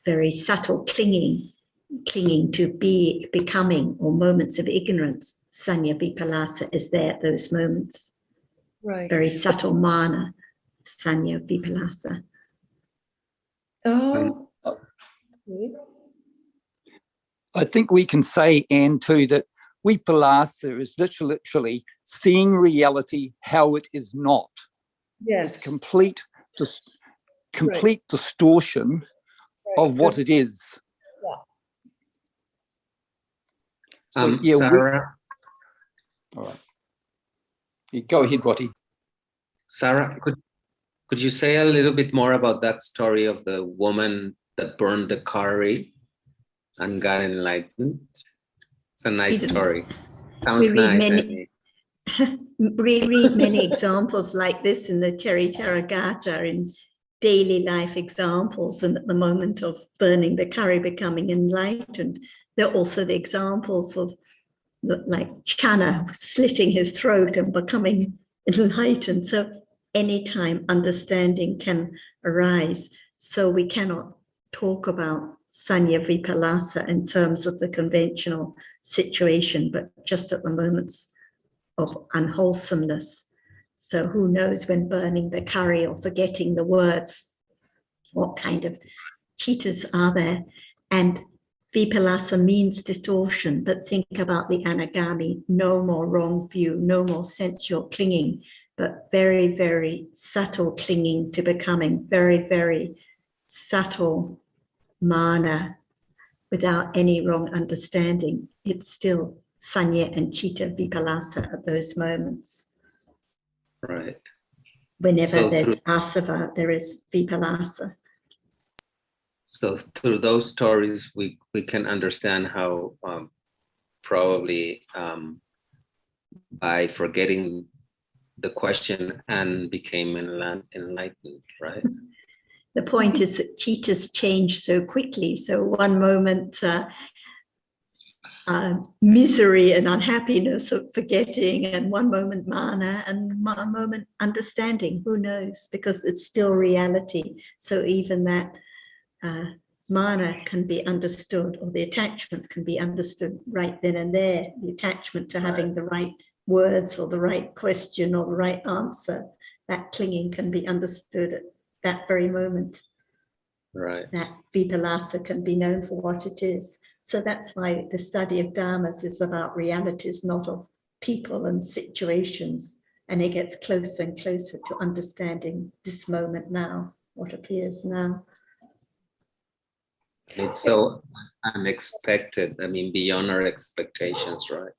very subtle clinging to becoming, or moments of ignorance, sanya vipalasa is there at those moments. Right. Very subtle mana, sanya vipalasa. Oh. I think we can say, Anne, too, that vipalasa is literally seeing reality how it is not. Yes. It's complete distortion of what it is. So, yeah, Sarah. All right. You go ahead, Rotti. Sarah, could you say a little bit more about that story of the woman that burned the curry and got enlightened? It's a nice story. Sounds nice. We read many examples like this in the Teri Taragata in daily life examples, and at the moment of burning the curry, becoming enlightened, there are also the examples of like Channa slitting his throat and becoming enlightened. So anytime understanding can arise. So we cannot talk about Sanya Vipalasa in terms of the conventional situation, but just at the moments of unwholesomeness. So who knows, when burning the curry or forgetting the words, what kind of cheetahs are there? And Vipalasa means distortion, but think about the anagami, no more wrong view, no more sensual clinging, but very, very subtle clinging to becoming, very, very subtle mana without any wrong understanding. It's still Sanya and Chitta Vipalasa at those moments. Right. Whenever So there's asava, there is Vipalasa. So through those stories, we can understand how probably by forgetting the question and became enlightened, right? The point is that cheetahs change so quickly. So one moment misery and unhappiness of forgetting, and one moment mana, and one moment understanding. Who knows? Because it's still reality. So even that mana can be understood, or the attachment can be understood right then and there. The attachment to having the right words or the right question or the right answer, that clinging can be understood at that very moment. Right. That Vipalasa can be known for what it is. So that's why the study of dharmas is about realities, not of people and situations. And it gets closer and closer to understanding this moment now, what appears now. It's so unexpected. I mean, beyond our expectations, right?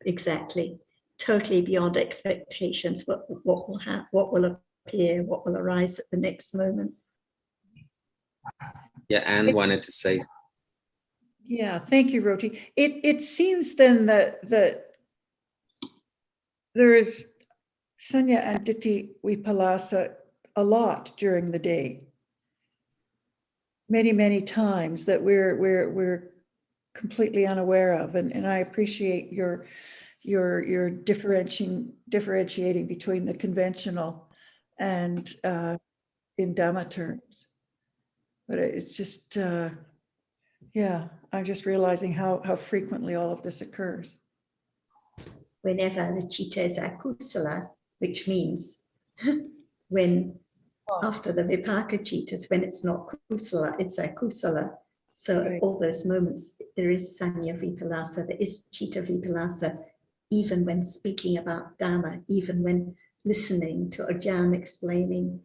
Exactly. Totally beyond expectations. What will happen, what will appear, what will arise at the next moment. Yeah, Anne wanted to say. Yeah, thank you, Roti. It seems then that there is Sanya and Ditthi Vipalasa a lot during the day. Many times that we're completely unaware of, and I appreciate your differentiating between the conventional and in Dhamma terms. But it's just yeah, I'm just realizing how frequently all of this occurs. Whenever the chitta is akusala, which means when after the vipaka chittas, when it's not kusala, it's akusala. So Right. all those moments, there is sanya vipalasa, there is chitta vipalasa, even when speaking about Dhamma, even when listening to Ajahn explaining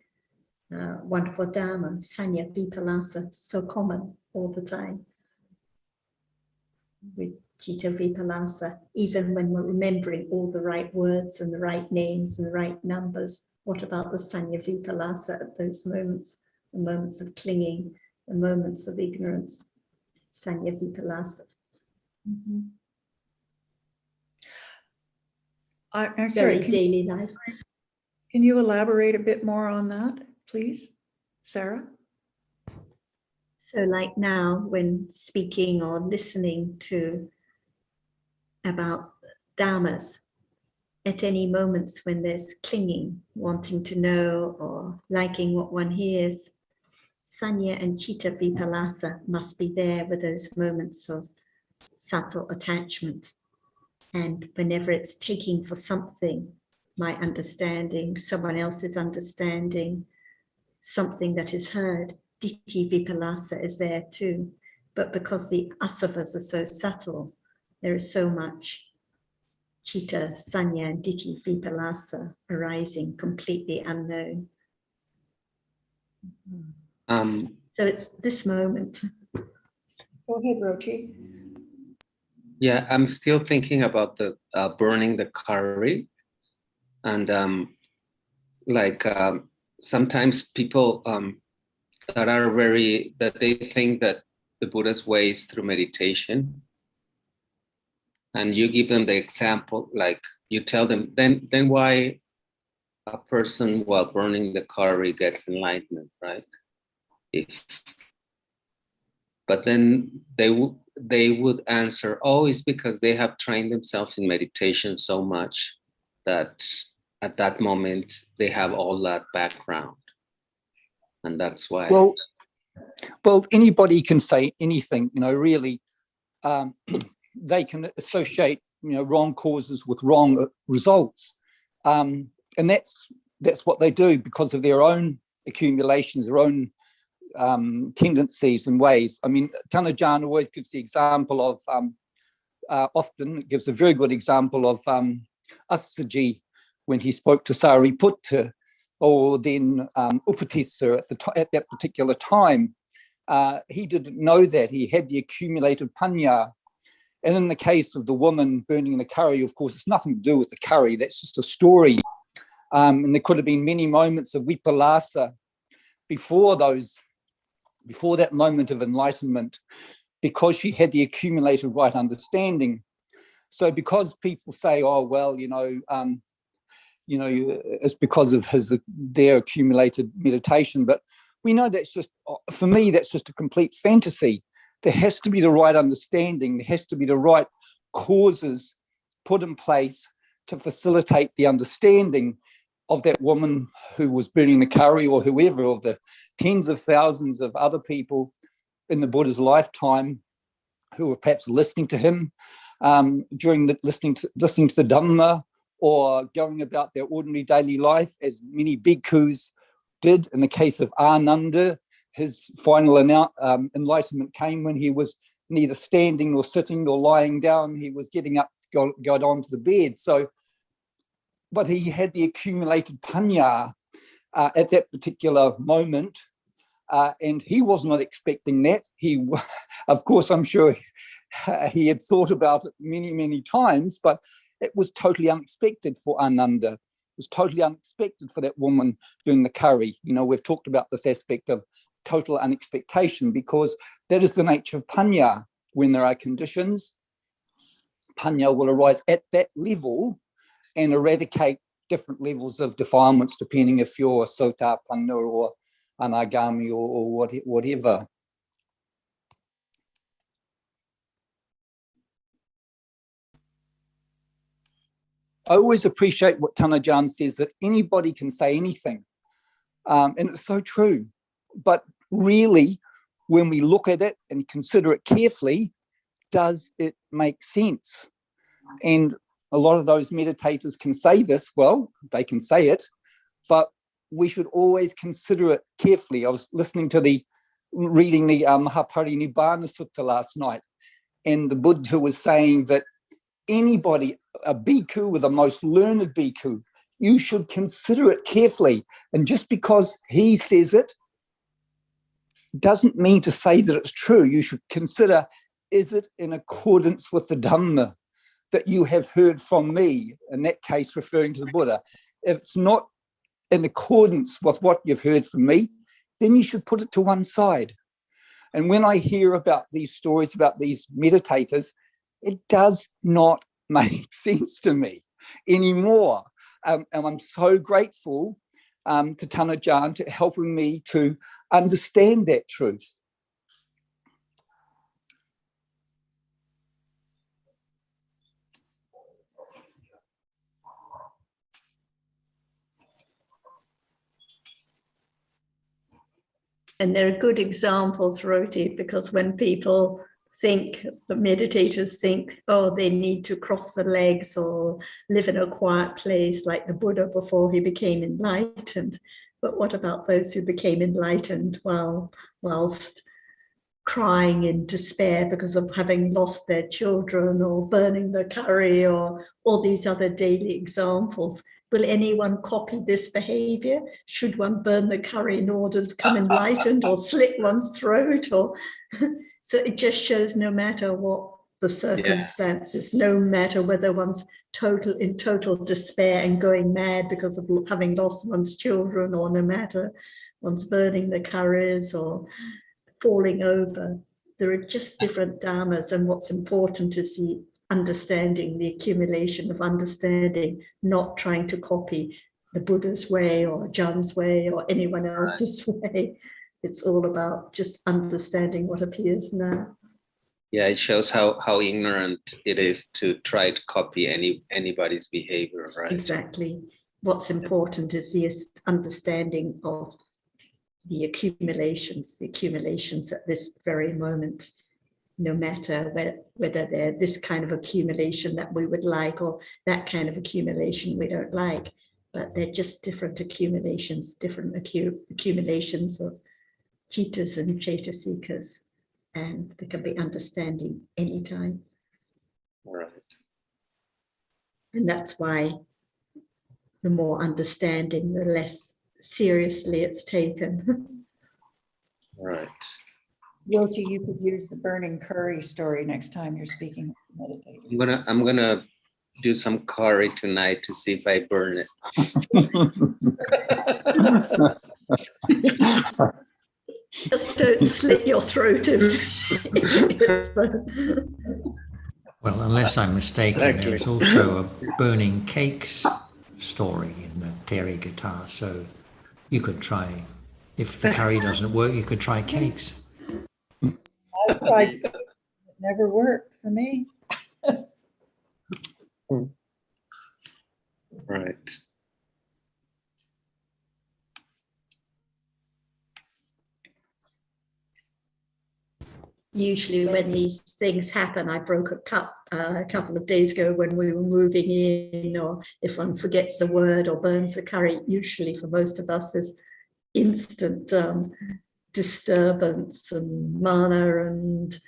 wonderful Dhamma, sanya vipalasa, so common all the time. With Chitta Vipalasa, even when we're remembering all the right words and the right names and the right numbers, what about the Sanya Vipalasa at those moments, the moments of clinging, the moments of ignorance, Sanya Vipalasa. Mm-hmm. I'm sorry, Very daily life. Can you elaborate a bit more on that, please, Sarah? So like now, when speaking or listening to about Dhammas, at any moments when there's clinging, wanting to know or liking what one hears, Sanya and Chitta Vipalasa must be there with those moments of subtle attachment. And whenever it's taking for something, my understanding, someone else's understanding, something that is heard, Ditthi Vipalasa is there too. But because the asavas are so subtle, there is so much Chitta, Sanya, and Ditthi Vipalasa arising completely unknown. So it's this moment. Go ahead, Roti. Yeah, I'm still thinking about the burning the curry, and sometimes people that they think that the Buddha's way is through meditation, and you give them the example, like you tell them, then why a person while burning the curry gets enlightenment, right? But then they would answer, oh, it's because they have trained themselves in meditation so much that at that moment they have all that background. And that's why. Well, anybody can say anything, really. They can associate, wrong causes with wrong results. And that's what they do because of their own accumulations, their own tendencies and ways. I mean, Tanajan always gives the example of, often gives a very good example of Asaji when he spoke to Sariputta, or then Upatissa at that particular time. He didn't know that. He had the accumulated panya. And in the case of the woman burning the curry, of course, it's nothing to do with the curry. That's just a story. And there could have been many moments of vipalasa before that moment of enlightenment, because she had the accumulated right understanding. So because people say, oh, well, it's because of their accumulated meditation, but we know that's just, for me, that's just a complete fantasy. There has to be the right understanding. There has to be the right causes put in place to facilitate the understanding of that woman who was burning the curry, or whoever, of the tens of thousands of other people in the Buddha's lifetime who were perhaps listening to him listening to the Dhamma, or going about their ordinary daily life, as many bhikkhus did. In the case of Ananda, his final enlightenment came when he was neither standing nor sitting nor lying down. He was getting up, got onto the bed. So, but he had the accumulated panya at that particular moment, and he was not expecting that. He, of course, I'm sure he had thought about it many, many times, but it was totally unexpected for Ananda. It was totally unexpected for that woman doing the curry. We've talked about this aspect of total unexpectation, because that is the nature of panya. When there are conditions, panya will arise at that level and eradicate different levels of defilements, depending if you're sotapanna or anagami or whatever. I always appreciate what Tanajan says, that anybody can say anything. And it's so true. But really, when we look at it and consider it carefully, does it make sense? And a lot of those meditators can say this, well, they can say it, but we should always consider it carefully. I was reading the Mahaparinibbana Sutta last night, and the Buddha was saying that anybody, a bhikkhu with the most learned bhikkhu, you should consider it carefully. And just because he says it doesn't mean to say that it's true. You should consider, is it in accordance with the Dhamma that you have heard from me, in that case referring to the Buddha? If it's not in accordance with what you've heard from me, then you should put it to one side. And when I hear about these stories about these meditators, it does not make sense to me anymore. And I'm so grateful to Tanajan to helping me to understand that truth. And there are good examples, Roti, because when people think, the meditators think, oh, they need to cross the legs or live in a quiet place like the Buddha before he became enlightened. But what about those who became enlightened whilst crying in despair because of having lost their children, or burning the curry, or all these other daily examples? Will anyone copy this behavior? Should one burn the curry in order to become enlightened, or slit one's throat? Or so it just shows, no matter what the circumstances, no matter whether one's in total despair and going mad because of having lost one's children, or no matter one's burning the curries or falling over, there are just different dhammas, and what's important is the understanding, the accumulation of understanding, not trying to copy the Buddha's way or Jan's way or anyone else's way. It's all about just understanding what appears now. Yeah, it shows how ignorant it is to try to copy anybody's behavior, right? Exactly. What's important is the understanding of the accumulations at this very moment, no matter whether they're this kind of accumulation that we would like or that kind of accumulation we don't like, but they're just different accumulations, different accumulations of cittas and cetasikas, and there can be understanding anytime. Right. And that's why the more understanding, the less seriously it's taken. Right. Roti, you could use the burning curry story next time you're speaking meditating. I'm gonna do some curry tonight to see if I burn it. Just don't slit your throat if it's Well, unless I'm mistaken, Exactly. there's also a burning cakes story in the Terry guitar. So you could try, if the curry doesn't work, you could try cakes. I've tried, it never worked for me. Right. usually when these things happen. I broke a cup a couple of days ago when we were moving in, or if one forgets a word or burns the curry, usually for most of us there's instant disturbance and mana and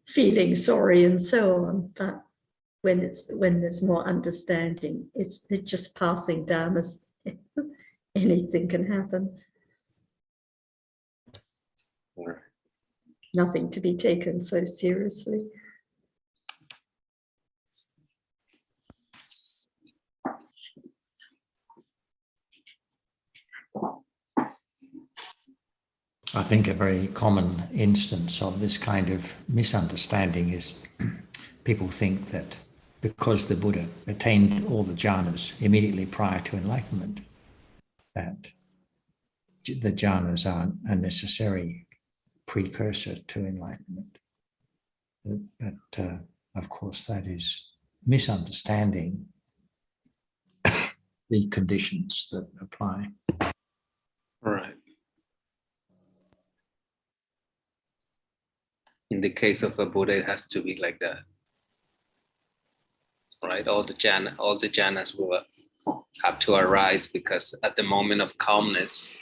feeling sorry and so on. But when there's more understanding, it's just passing dhammas. Anything can happen. Nothing to be taken so seriously. I think a very common instance of this kind of misunderstanding is people think that because the Buddha attained all the jhanas immediately prior to enlightenment, that the jhanas aren't a necessary precursor to enlightenment. But of course, that is misunderstanding the conditions that apply. Right. In the case of a Buddha, it has to be like that. Right? All the jhanas will have to arise, because at the moment of calmness,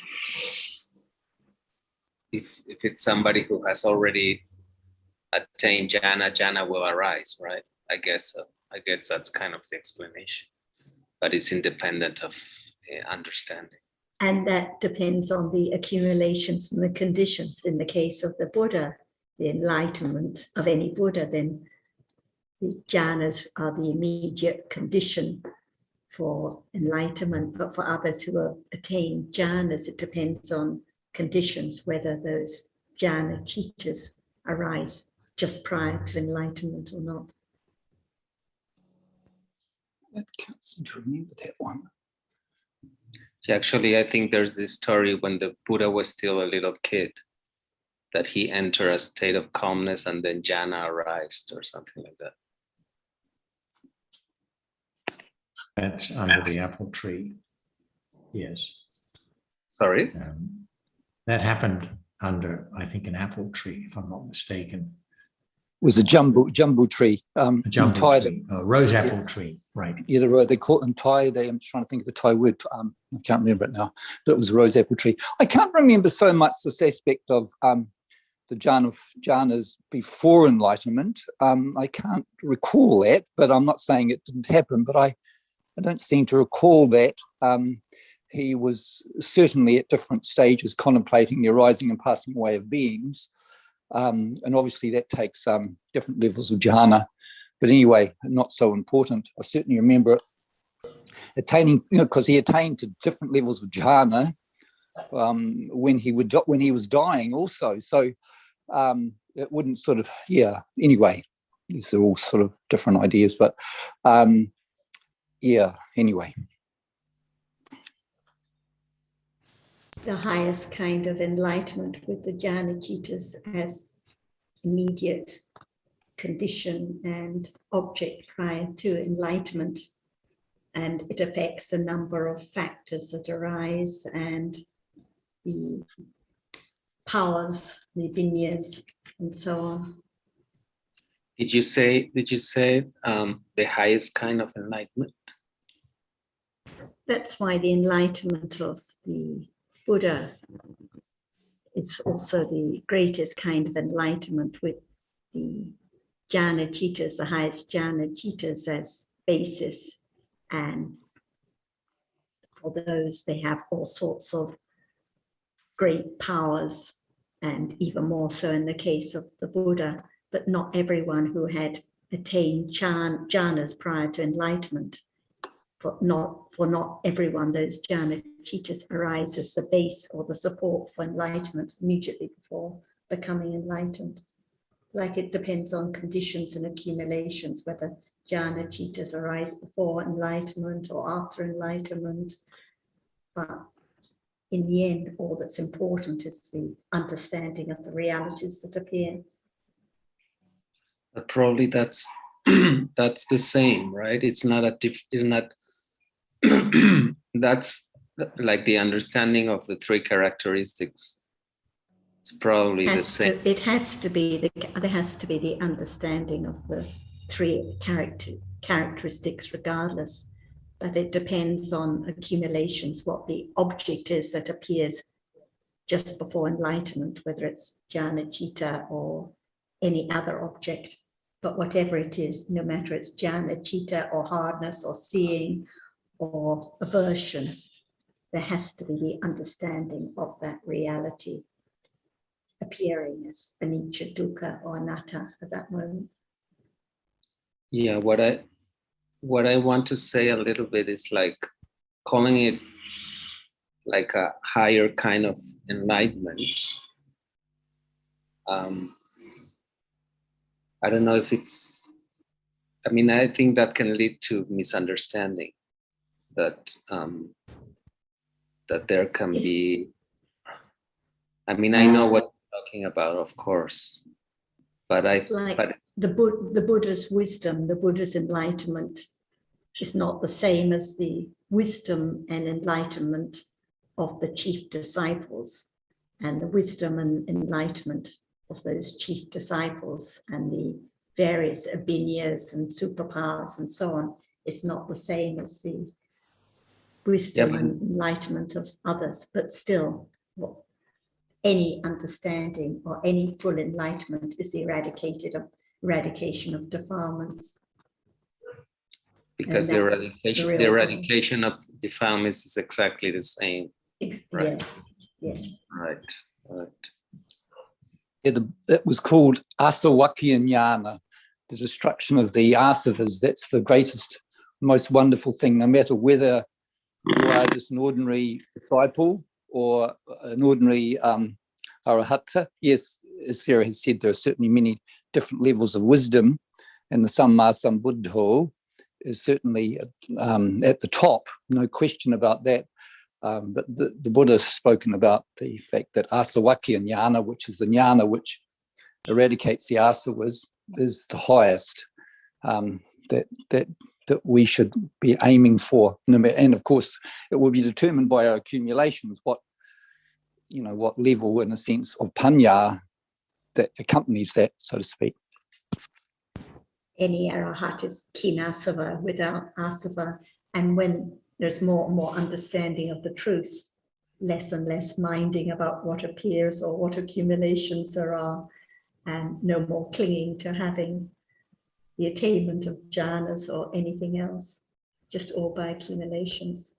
if it's somebody who has already attained jhana will arise, right? I guess that's kind of the explanation, but it's independent of understanding. And that depends on the accumulations and the conditions. In the case of the Buddha, the enlightenment of any Buddha, then the jhanas are the immediate condition for enlightenment. But for others who have attained jhanas, it depends on conditions, whether those jhana cittas arise just prior to enlightenment or not. I can't seem to remember that one. Actually, I think there's this story when the Buddha was still a little kid, that he entered a state of calmness and then jhana arose or something like that. That's under the apple tree. Yes. Sorry? That happened under, I think, an apple tree, if I'm not mistaken. It was a jumbo tree. A jumbo tree, a rose apple tree, right. Yeah, they call it in Thai. I'm trying to think of a Thai word. I can't remember it now, but it was a rose apple tree. I can't remember so much this aspect of the jhanas before enlightenment. I can't recall that, but I'm not saying it didn't happen, but I don't seem to recall that. He was certainly at different stages contemplating the arising and passing away of beings. And obviously that takes different levels of jhana. But anyway, not so important. I certainly remember attaining, because he attained to different levels of jhana when he was dying also. So it wouldn't sort of, anyway, these are all sort of different ideas, but anyway. the highest kind of enlightenment with the jhana citas as immediate condition and object prior to enlightenment. And it affects a number of factors that arise and the powers, the vinyas, and so on. Did you say the highest kind of enlightenment? That's why the enlightenment of the Buddha is also the greatest kind of enlightenment, with the jhana citas, the highest jhana citas as basis. And for those, they have all sorts of great powers, and even more so in the case of the Buddha. But not everyone who had attained jhanas prior to enlightenment, for not everyone, those jhana citas arise as the base or the support for enlightenment immediately before becoming enlightened. Like it depends on conditions and accumulations, whether jhana citas arise before enlightenment or after enlightenment. But in the end, all that's important is the understanding of the realities that appear. But probably that's that's the same, right? It's not that's like the understanding of the three characteristics. It's probably the same. There has to be the understanding of the three characteristics regardless, but it depends on accumulations, what the object is that appears just before enlightenment, whether it's jhana citta or any other object. But whatever it is, no matter it's jhana citta or hardness or seeing or aversion, there has to be the understanding of that reality appearing as anicca, dukkha, or anatta at that moment. Yeah, what I want to say a little bit is like calling it like a higher kind of enlightenment. I don't know if it's, I mean, I think that can lead to misunderstanding, that that there can be, I mean, I know what you're talking about, of course, but the Buddha's wisdom, the Buddha's enlightenment is not the same as the wisdom and enlightenment of the chief disciples, and the wisdom and enlightenment of those chief disciples and the various abhinyas and superpowers and so on is not the same as the wisdom and enlightenment of others. But still, any understanding or any full enlightenment is the eradication of defilements. Because the eradication of defilements is exactly the same. Right? Yes. Right. Yeah, it was called asavakya jnana, the destruction of the asavas. That's the greatest, most wonderful thing, no matter whether you are just an ordinary disciple or an ordinary arahata. Yes, as Sarah has said, there are certainly many different levels of wisdom, and the Samma Sambuddho is certainly at the top, no question about that. But the Buddha has spoken about the fact that asavakya jnana, which is the jnana which eradicates the asavas, is the highest that we should be aiming for. And of course, it will be determined by our accumulations, what level, in a sense, of panya that accompanies that, so to speak. Any arahat is kinasava, without asava, and when there's more and more understanding of the truth, less and less minding about what appears or what accumulations there are, and no more clinging to having the attainment of jhanas or anything else, just all by accumulations.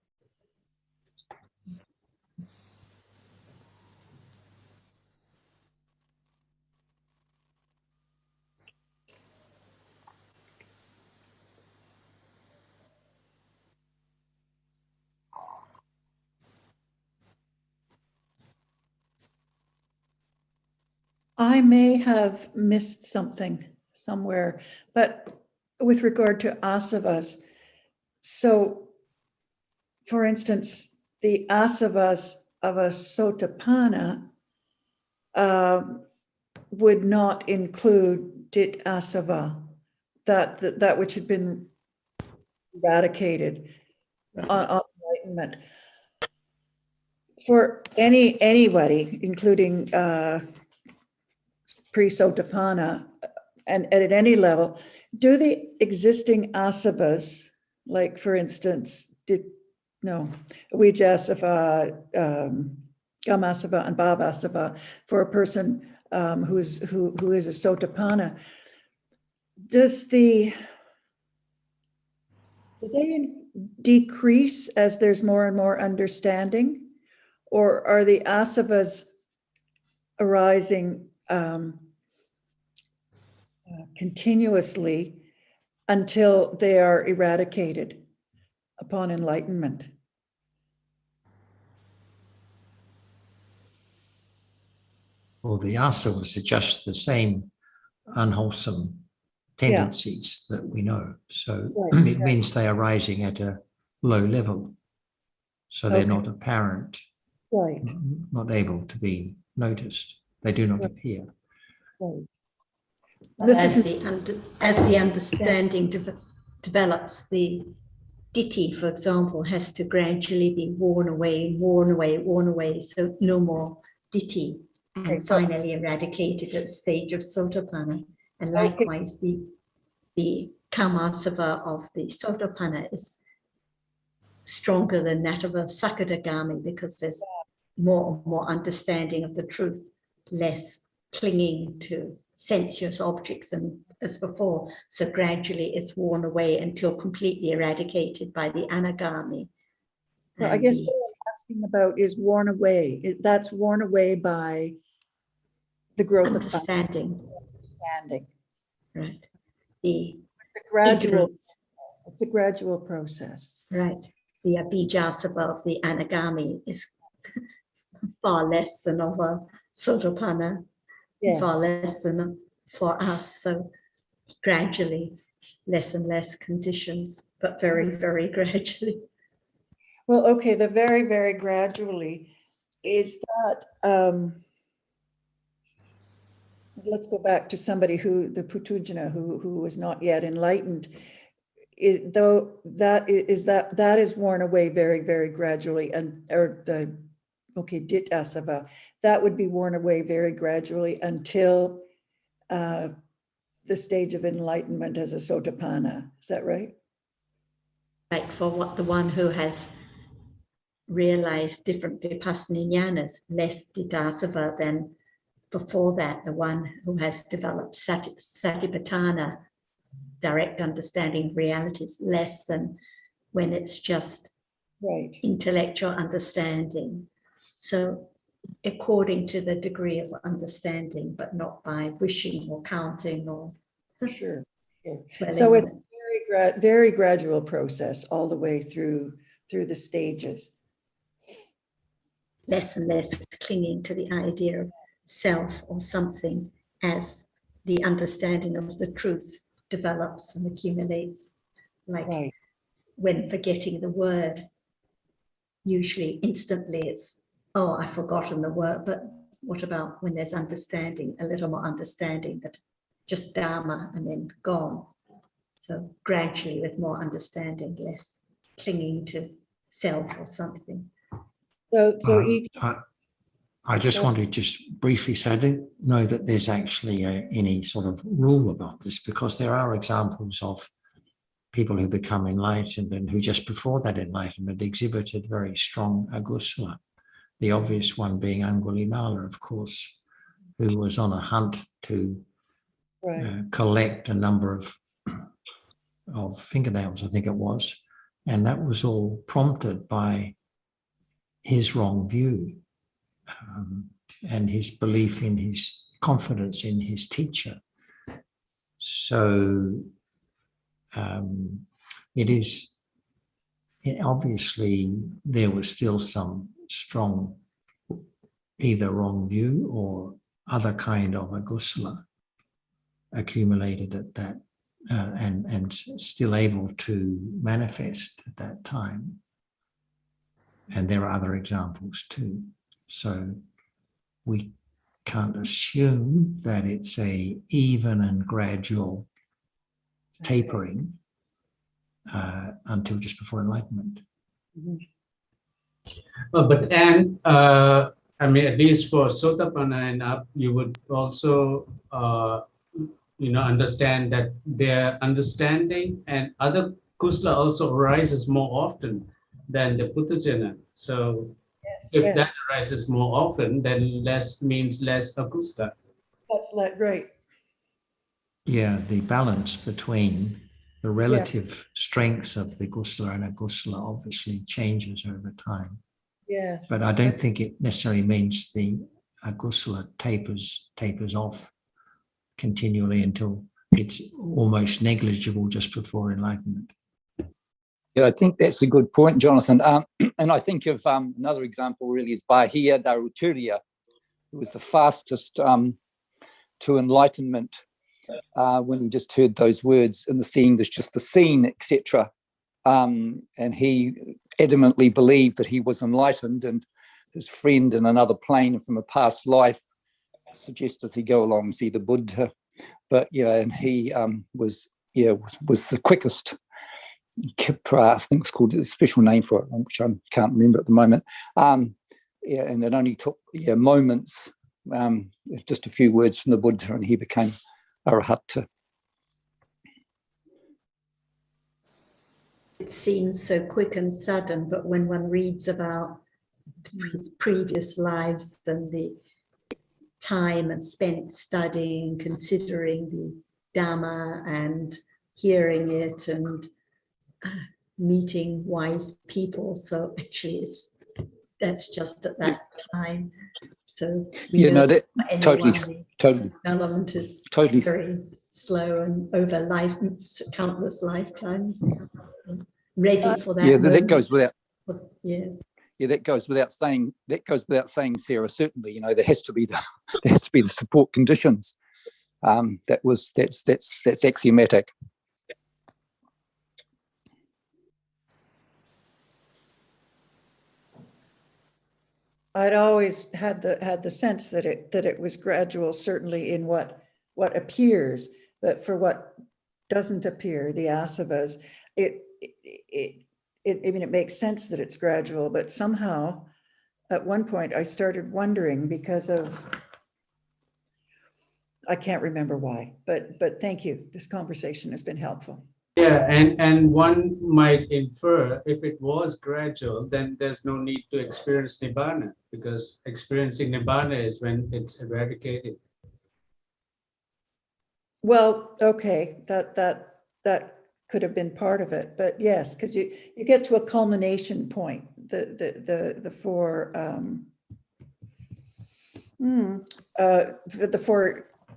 I may have missed something somewhere, but with regard to asavas, so for instance, the asavas of a sotapanna would not include dit asava, that which had been eradicated on enlightenment. For anybody, including pre-sotapanna, and at any level, do the existing asavas, like for instance, Vijasava, Gamasava, and Bhavasava, for a person who is a sotapanna, do they decrease as there's more and more understanding, or are the asavas arising continuously until they are eradicated upon enlightenment? Well, the asavas are just the same unwholesome tendencies that we know. So it means they are rising at a low level. So they're not apparent, not able to be noticed. They do not appear. Right. As the understanding develops, the ditthi, for example, has to gradually be worn away, so no more ditthi, and finally eradicated at the stage of sotapanna. And likewise, the kamasava of the sotapanna is stronger than that of a sakadagami, because there's more and more understanding of the truth, less clinging to sensuous objects and as before. So gradually it's worn away until completely eradicated by the anagami. So I guess what I'm asking about is worn away. That's worn away by the growth understanding. Right. It's a gradual process. Right. The abhijasava of the anagami is far less than of a sotapanna, far less than for us. So gradually, less and less conditions, but very, very gradually. Well, okay, the very, very gradually is that, let's go back to somebody the Putujana, who was not yet enlightened. That is worn away very, very gradually, dit asava, that would be worn away very gradually until the stage of enlightenment as a sotapanna. Is that right? Like for the one who has realized different vipassana jnanas, less didasava than before that. The one who has developed satipatthana, direct understanding of realities, less than when it's just intellectual understanding. So according to the degree of understanding, but not by wishing or counting or sure. So it's a very gradual process all the way through the stages. Less and less clinging to the idea of self or something as the understanding of the truth develops and accumulates. Like when forgetting the word, usually instantly it's, oh, I've forgotten the word, but what about when there's understanding, a little more understanding, that just Dhamma and then gone. So gradually with more understanding, less clinging to self or something. I just want to just briefly say, I don't know that there's actually any sort of rule about this, because there are examples of people who become enlightened and who just before that enlightenment exhibited very strong agusala. The obvious one being Angulimala, of course, who was on a hunt to collect a number of fingernails, I think it was, and that was all prompted by his wrong view and his belief in his confidence in his teacher. So obviously there was still some strong either wrong view or other kind of agusala accumulated at that and still able to manifest at that time. And there are other examples too. So we can't assume that it's a even and gradual tapering until just before enlightenment. I mean, at least for Sotapanna and up, you would also, understand that their understanding and other kusala also arises more often than the Puthujana. So if that arises more often, then less means less akusala. That's right. Yeah, the balance between the relative strengths of the kusala and akusala obviously changes over time. Yeah. But I don't think it necessarily means the akusala tapers off continually until it's almost negligible just before enlightenment. Yeah, I think that's a good point, Jonathan. And I think of another example really is Bahia Daruturya, who was the fastest to enlightenment when he just heard those words in the scene, there's just the scene, etc. And he adamantly believed that he was enlightened, and his friend in another plane from a past life suggested he go along and see the Buddha. But and he was the quickest. Kipra, I think it's called, a special name for it, which I can't remember at the moment. And it only took moments, just a few words from the Buddha, and he became Arahatta. It seems so quick and sudden, but when one reads about his previous lives and the time and spent studying, considering the Dhamma and hearing it and meeting wise people, so actually that's just at that time. So that totally development is totally very slow and over countless lifetimes, ready for that. That goes without. Yes. Yeah, that goes without saying. Sarah. Certainly, there has to be the support conditions. That's axiomatic. I'd always had the sense that it was gradual, certainly in what appears, but for what doesn't appear, the asavas, it makes sense that it's gradual, but somehow at one point I started wondering because of, I can't remember why, but thank you. This conversation has been helpful. Yeah, and one might infer if it was gradual, then there's no need to experience Nibbana, because experiencing Nibbana is when it's eradicated. Well, okay, that could have been part of it, but yes, because you get to a culmination point. The four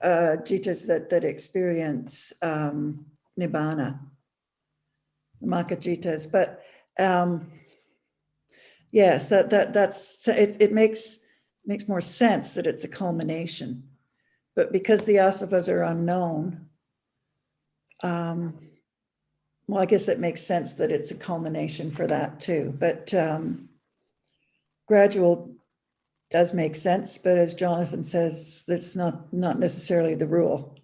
jhitas that experience Nibbana, Makajitas, but yes, that's it makes more sense that it's a culmination, but because the asavas are unknown, well, I guess it makes sense that it's a culmination for that too, but gradual does make sense, but as Jonathan says, that's not necessarily the rule.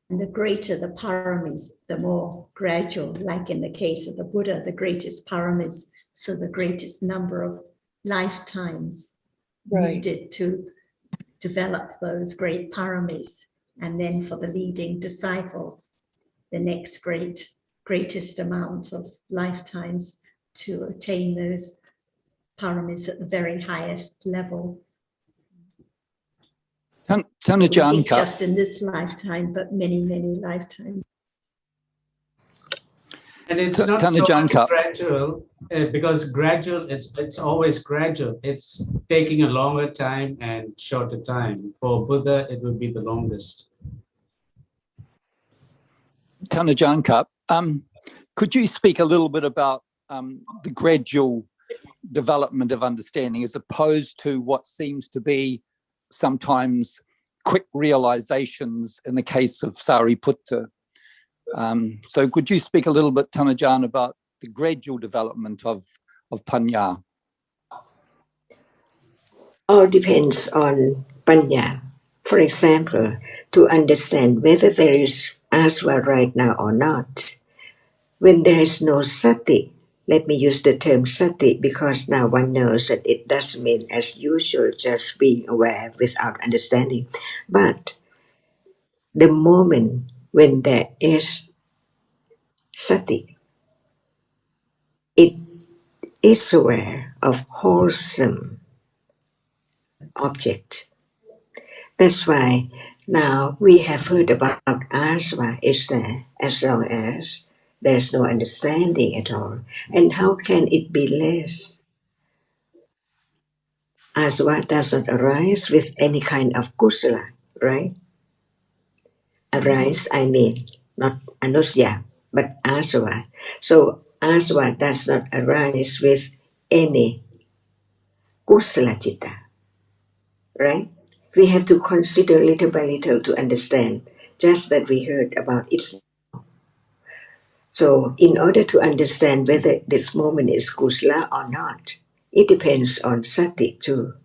And the greater the paramis, the more gradual, like in the case of the Buddha, the greatest paramis, so the greatest number of lifetimes needed to develop those great paramis. And then for the leading disciples, the next greatest amount of lifetimes to attain those paramis at the very highest level. Just in this lifetime, but many, many lifetimes. And it's not so much gradual, because gradual, it's always gradual. It's taking a longer time and shorter time. For Buddha, it will be the longest. Tanajanka, could you speak a little bit about the gradual development of understanding as opposed to what seems to be sometimes quick realizations in the case of Sariputta? So could you speak a little bit, Tanajan, about the gradual development of Panya? all depends on panya. For example, to understand whether there is aswa right now or not, when there is no sati, let me use the term sati because now one knows that it doesn't mean as usual just being aware without understanding. But the moment when there is sati, it is aware of wholesome object. That's why now we have heard about aswa is there as long as there's no understanding at all. And how can it be less? Aswa does not arise with any kind of kusala, right? Arise, I mean, not anusya, but aswa. So aswa does not arise with any kusala citta, right? We have to consider little by little to understand, just that we heard about it. So in order to understand whether this moment is kusala or not, it depends on sati too.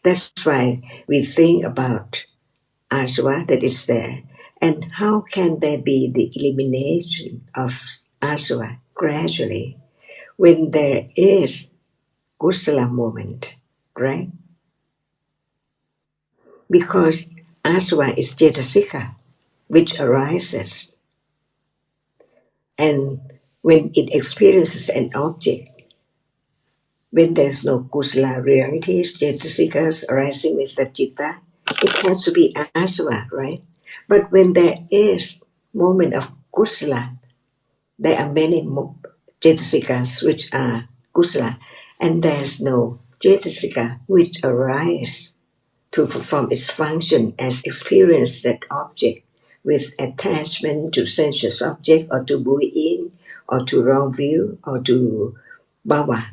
That's why we think about aswa that is there. And how can there be the elimination of aswa gradually when there is kusala moment, right? Because aswa is cetasika, which arises. And when it experiences an object, when there's no kusala realities, cetasikas arising with the citta, it has to be aswa, right? But when there is moment of kusala, there are many cetasikas which are kusala, and there's no cetasika which arise to perform its function as experience that object with attachment to sensuous object or to buoy-in or to wrong view or to bhava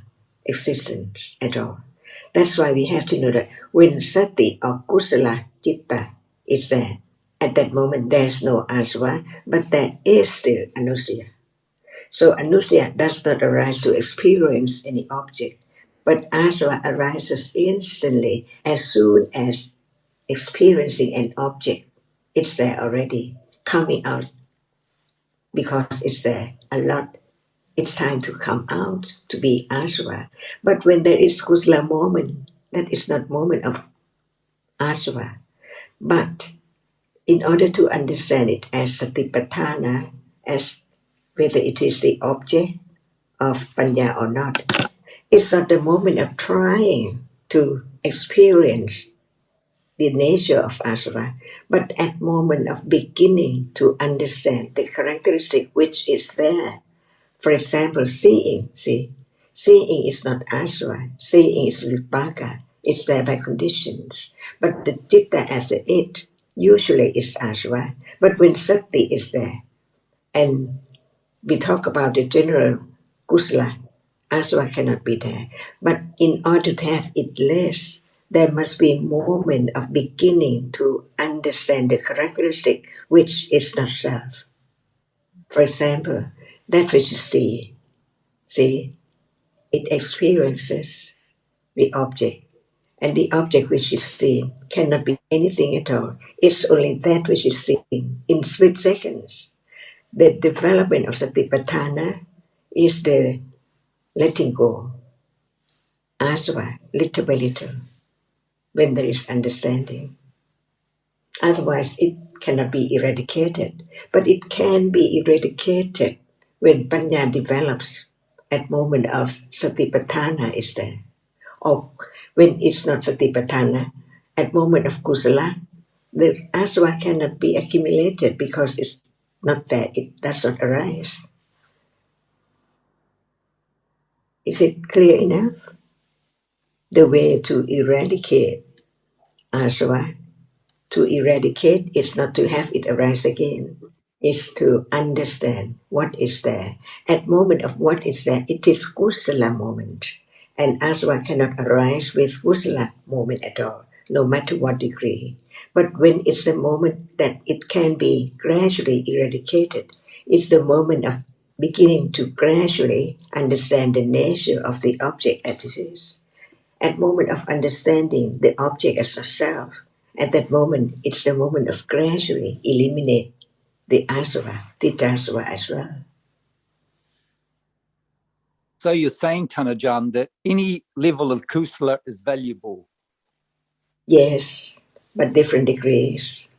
existence at all. That's why we have to know that when sati or kusala citta is there, at that moment there's no aswa, but there is still anusaya. So anusaya does not arise to experience any object, but aswa arises instantly as soon as experiencing an object. It's there already, coming out because it's there a lot. It's time to come out to be aswa. But when there is kusala moment, that is not moment of aswa. But in order to understand it as satipatthana, as whether it is the object of panya or not, it's not the moment of trying to experience the nature of asava, but at moment of beginning to understand the characteristic which is there. For example, seeing, seeing is not asava, seeing is vipaka, it's there by conditions. But the citta after it usually is asava. But when sati is there, and we talk about the general kusala, asava cannot be there. But in order to have it less, there must be a moment of beginning to understand the characteristic which is not self. For example, that which you see, it experiences the object. And the object which is seen cannot be anything at all. It's only that which is seen in split seconds. The development of satipatthana is the letting go, asava, little by little, when there is understanding. Otherwise, it cannot be eradicated. But it can be eradicated when panya develops at moment of satipatthana is there. Or when it's not satipatthana, at moment of kusala, the asava cannot be accumulated because it's not there. It does not arise. Is it clear enough? The way to eradicate asava, to eradicate is not to have it arise again. It's to understand what is there. At moment of what is there, it is kusala moment. And asava cannot arise with kusala moment at all, no matter what degree. But when it's the moment that it can be gradually eradicated, it's the moment of beginning to gradually understand the nature of the object as it is. At moment of understanding the object as a self, at that moment, it's the moment of gradually eliminate the asava, Tittasava as well. So you're saying, Tanajan, that any level of kusala is valuable? Yes, but different degrees.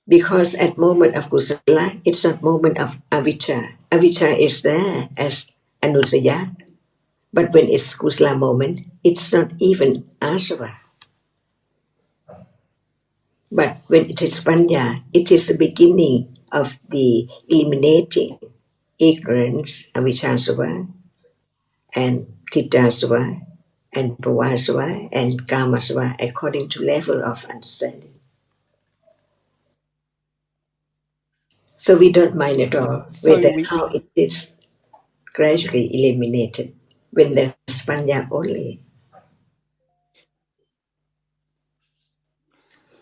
Because at moment of kusala, it's not moment of avijja. Avijja is there as anusaya. But when it's kusala moment, it's not even asava. But when it is panya, it is the beginning of the eliminating ignorance, avijjasava, and tittasava, and bhavasava, and kamasava, according to level of understanding. So we don't mind at all how it is gradually eliminated when there's panya only.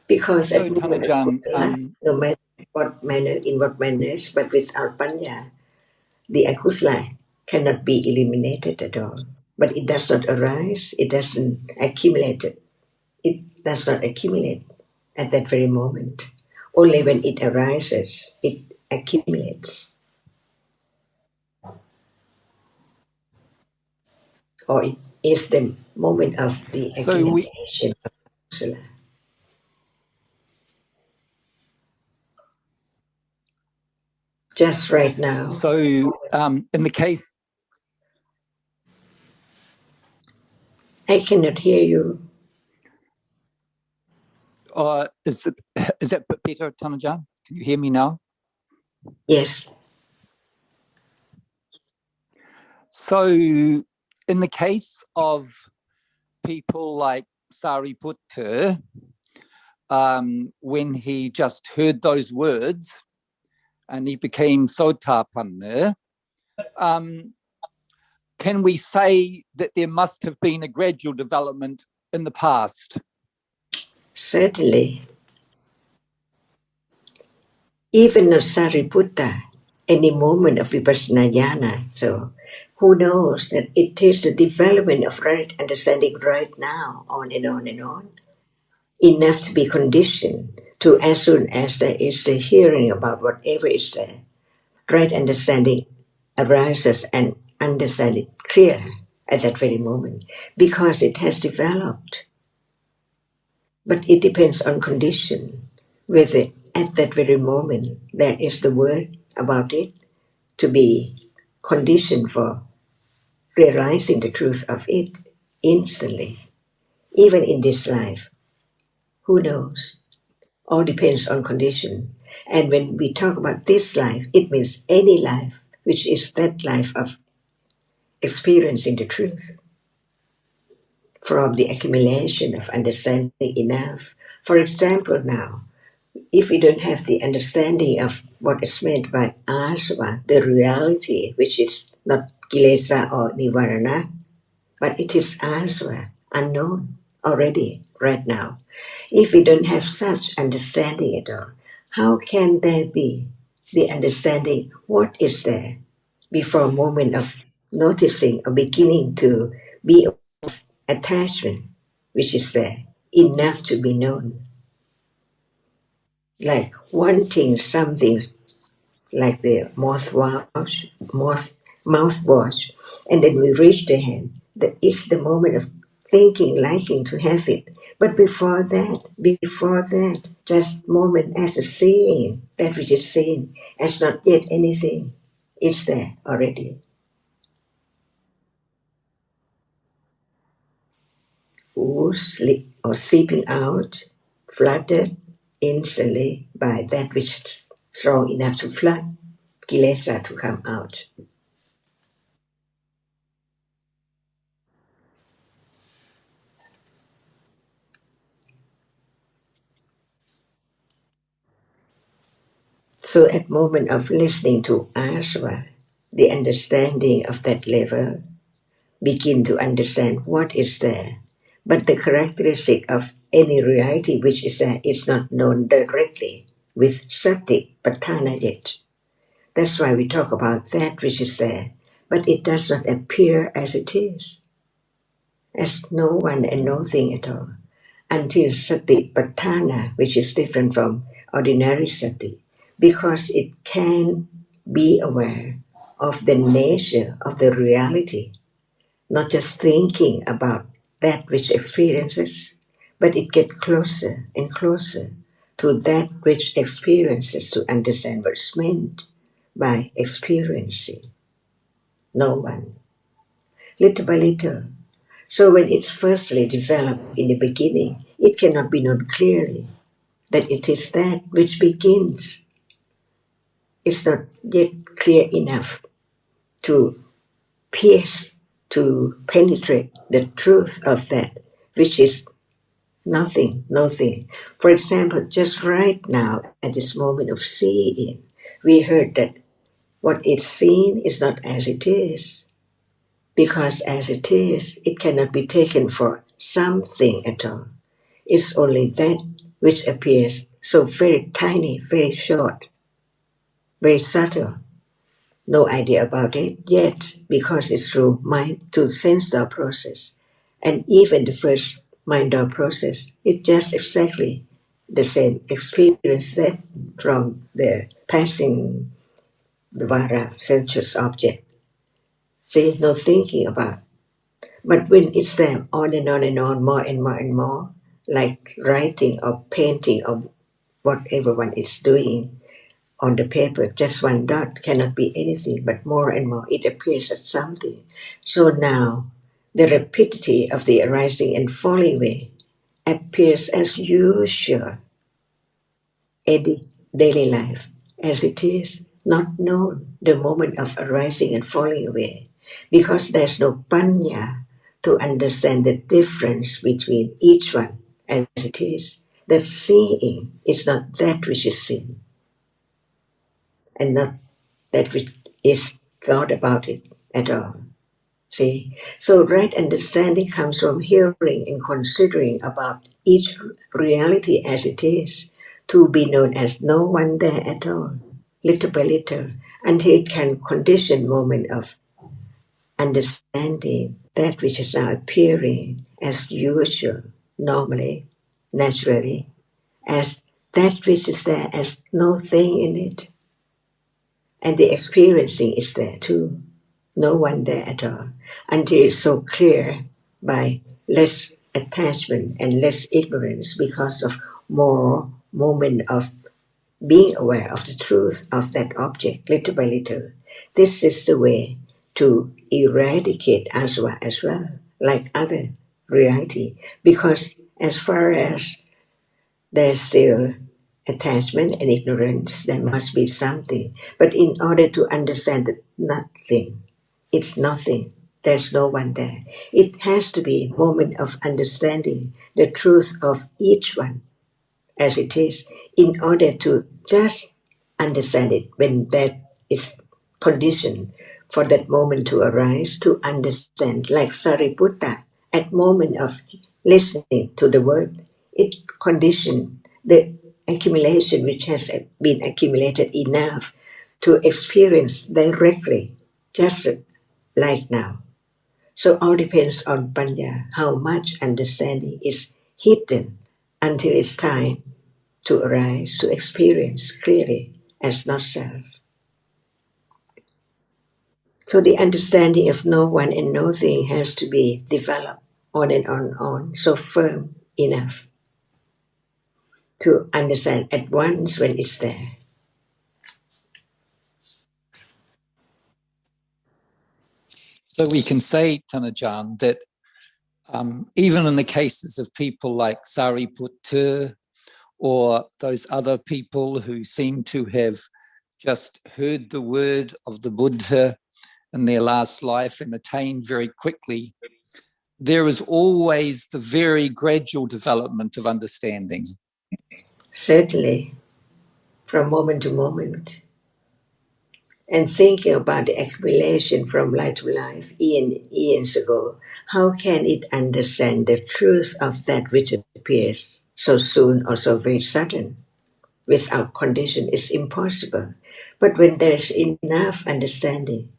Because at the moment of kusala, no matter what manner, in what manners, but without panya, the akusala cannot be eliminated at all. But it does not arise, it doesn't accumulate. It does not accumulate at that very moment. Only when it arises, it accumulates. Or it is the moment of the accumulation of kusala. Just right now. So in the case... I cannot hear you. Is that better, Tanajan? Can you hear me now? Yes. So in the case of people like Sariputta, when he just heard those words and he became Sotapanna, can we say that there must have been a gradual development in the past? Certainly. Even of Sariputta, any moment of vipassana jnana. So who knows that it is the development of right understanding right now, on and on and on, enough to be conditioned to as soon as there is the hearing about whatever is there, right understanding arises and understand it clear at that very moment because it has developed. But it depends on condition, whether at that very moment there is the word about it to be conditioned for realizing the truth of it instantly, even in this life. Who knows? All depends on condition. And when we talk about this life, it means any life, which is that life of experiencing the truth from the accumulation of understanding enough. For example, now, if we don't have the understanding of what is meant by asava, the reality, which is not kilesa or nivarana, but it is asava, unknown already right now. If we don't have such understanding at all, how can there be the understanding what is there before a moment of noticing or beginning to be attachment, which is there, enough to be known? Like wanting something like the mouthwash, and then we reach the hand. That is the moment of thinking, liking to have it. But before that, just moment as a seeing, that which is seen as not yet anything. It's there already. Ooze or seeping out, flooded instantly by that which is strong enough to flood, kilesa to come out. So at moment of listening to asva, the understanding of that level, begin to understand what is there. But the characteristic of any reality which is there is not known directly with sati patthana yet. That's why we talk about that which is there. but it does not appear as it is, as no one and nothing at all, until sati patthana, which is different from ordinary sati, because it can be aware of the nature of the reality, not just thinking about that which experiences, but it gets closer and closer to that which experiences to understand what's meant by experiencing no one, little by little. So when it's firstly developed in the beginning, it cannot be known clearly that it is that which begins. It's not yet clear enough to pierce, to penetrate the truth of that, which is nothing, nothing. For example, just right now, at this moment of seeing, we heard that what is seen is not as it is, because as it is, it cannot be taken for something at all. It's only that which appears so very tiny, very short, very subtle. No idea about it yet, because it's through mind to sense door process. And even the first mind door process, it's just exactly the same experience that from the passing the vara sensuous object. See, no thinking about. But when it's there on and on and on, more and more and more, like writing or painting or whatever one is doing on the paper, just one dot cannot be anything, but more and more it appears as something. So now the rapidity of the arising and falling away appears as usual in the daily life, as it is not known, the moment of arising and falling away, because there's no panya to understand the difference between each one as it is. That seeing is not that which is seen, and not that which is thought about it at all. See? So right understanding comes from hearing and considering about each reality as it is, to be known as no one there at all, little by little, until it can condition moment of understanding that which is now appearing as usual, normally, naturally, as that which is there as no thing in it. And the experiencing is there too. No one there at all, until it's so clear by less attachment and less ignorance because of more moment of being aware of the truth of that object little by little. This is the way to eradicate aswa as well, like other reality, because as far as there's still attachment and ignorance, there must be something. But in order to understand that nothing, it's nothing, there's no one there, it has to be a moment of understanding the truth of each one as it is, in order to just understand it when that is conditioned for that moment to arise, to understand, like Sariputta, at moment of listening to the word, it conditioned the accumulation which has been accumulated enough to experience directly, just like now. So all depends on panya, how much understanding is hidden until it's time to arise, to experience clearly as not self. So the understanding of no one and nothing has to be developed on and on, so firm enough to understand at once when it's there. So we can say, Tanajan, that even in the cases of people like Sariputta or those other people who seem to have just heard the word of the Buddha in their last life and attained very quickly, there is always the very gradual development of understanding. Certainly, from moment to moment. And thinking about the accumulation from life to life, eons ago, how can it understand the truth of that which appears so soon or so very sudden? Without condition, it's impossible. But when there's enough understanding,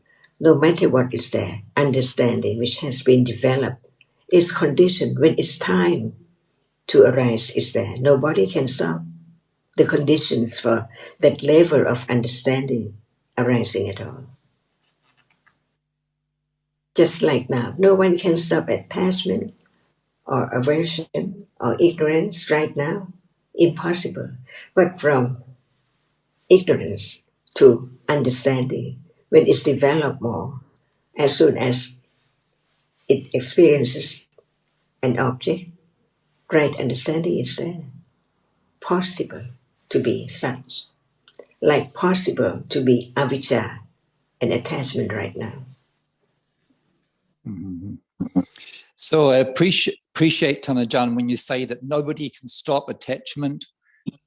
no matter what is there, understanding which has been developed is conditioned when it's time to arise is there. Nobody can stop the conditions for that level of understanding arising at all. Just like now, no one can stop attachment or aversion or ignorance right now. Impossible. But from ignorance to understanding, when it's developed more, as soon as it experiences an object, right understanding is there. Possible to be such. Like possible to be avijja, an attachment right now. Mhm. So I appreciate Tanajan when you say that nobody can stop attachment,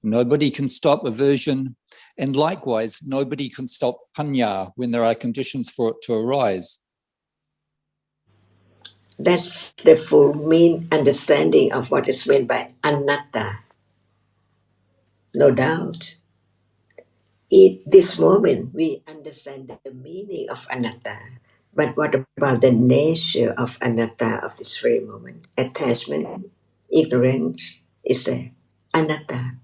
nobody can stop aversion, and likewise, nobody can stop panya when there are conditions for it to arise. That's the full mean understanding of what is meant by anatta. No doubt. At this moment, we understand the meaning of anatta. But what about the nature of anatta of this very moment? Attachment, ignorance is there. Anatta.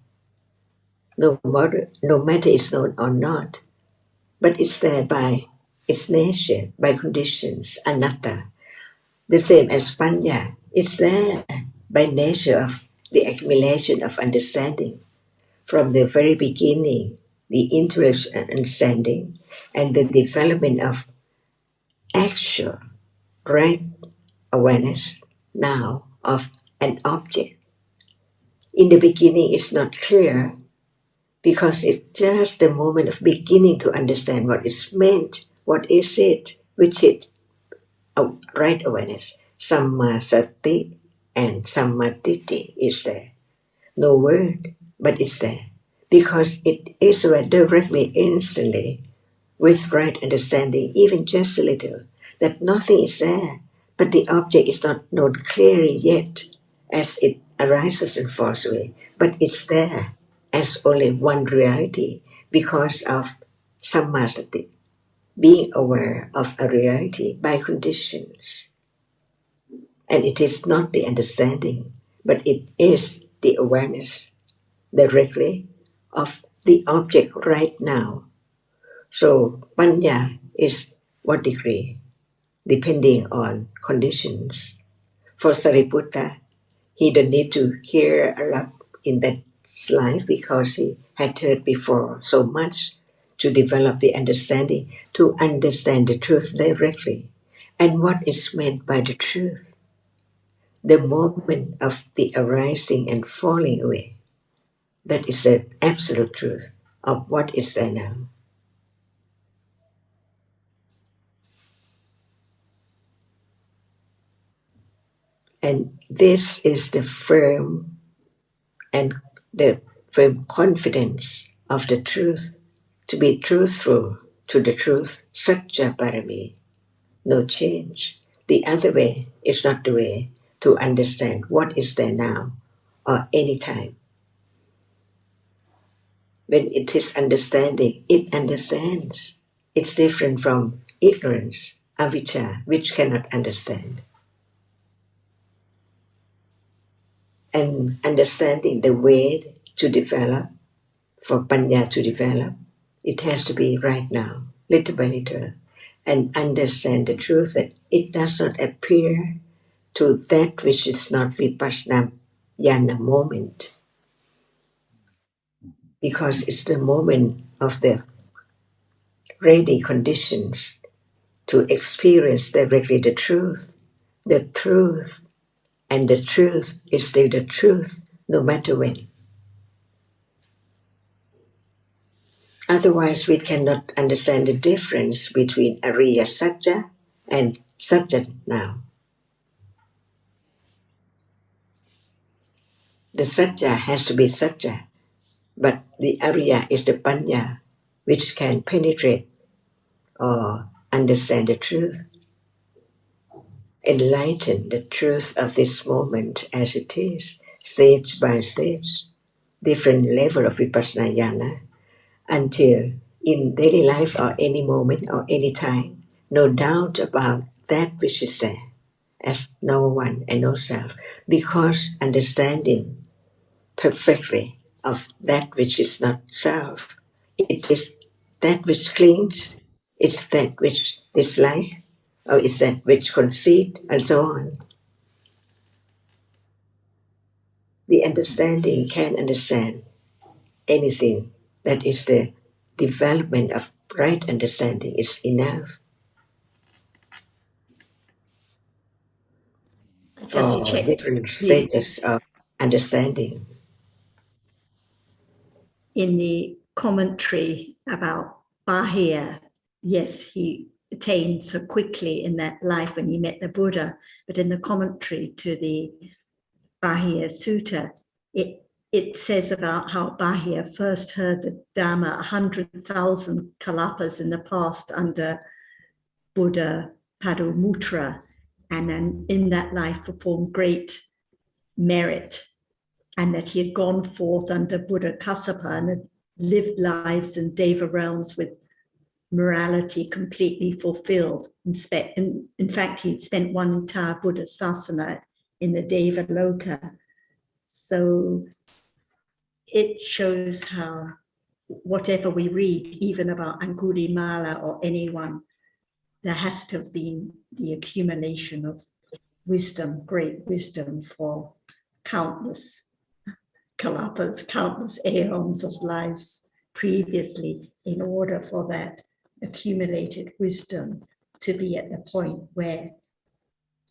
No matter it's known or not, but it's there by its nature, by conditions, anatta. The same as panya, it's there by nature of the accumulation of understanding. From the very beginning, the intellectual understanding and the development of actual right awareness now of an object. In the beginning, it's not clear because it's just the moment of beginning to understand what is meant, what is it, which is right awareness. Samma sati and samma ditti is there. No word, but it's there. Because it is read directly, instantly, with right understanding, even just a little, that nothing is there, but the object is not known clearly yet as it arises and falls away, but it's there as only one reality because of sammasati, being aware of a reality by conditions. And it is not the understanding, but it is the awareness directly of the object right now. So panya is what degree, depending on conditions. For Sariputta, he don't need to hear a lot in that life because he had heard before so much to develop the understanding, to understand the truth directly. And what is meant by the truth? The moment of the arising and falling away. That is the absolute truth of what is there now. And this is the firm and the firm confidence of the truth, to be truthful to the truth, Satya Parami, no change. The other way is not the way to understand what is there now or any time. When it is understanding, it understands. It's different from ignorance, avijja, which cannot understand. And understanding the way to develop, for panya to develop, it has to be right now, little by little, and understand the truth that it does not appear to that which is not vipassana jnana moment, because it's the moment of the ready conditions to experience directly the truth. The truth, and the truth is still the truth, no matter when. Otherwise, we cannot understand the difference between Ariya Satya and Satya now. The Satya has to be Satya, but the Ariya is the Panya, which can penetrate or understand the truth, enlighten the truth of this moment as it is, stage by stage, different level of vipassana jnana, until in daily life or any moment or any time, no doubt about that which is there, as no one and no self, because understanding perfectly of that which is not self, it is that which clings, it's that which dislike, or it's that which conceit, and so on. The understanding can understand anything. That is the development of right understanding is enough Just for check different the stages of understanding. in the commentary about Bahia. Yes, he attained so quickly in that life when he met the Buddha, but in the commentary to the Bahia Sutta, it says about how Bahia first heard the Dhamma 100,000 kalapas in the past under Buddha Padumutra, and then in that life performed great merit, and that he had gone forth under Buddha Kassapa and had lived lives in Deva realms with morality completely fulfilled. In fact, he'd spent one entire Buddha sasana in the Deva Loka. So it shows how whatever we read, even about Angulimala or anyone, there has to have been the accumulation of wisdom, great wisdom for countless kalapas, countless aeons of lives previously, in order for that accumulated wisdom to be at the point where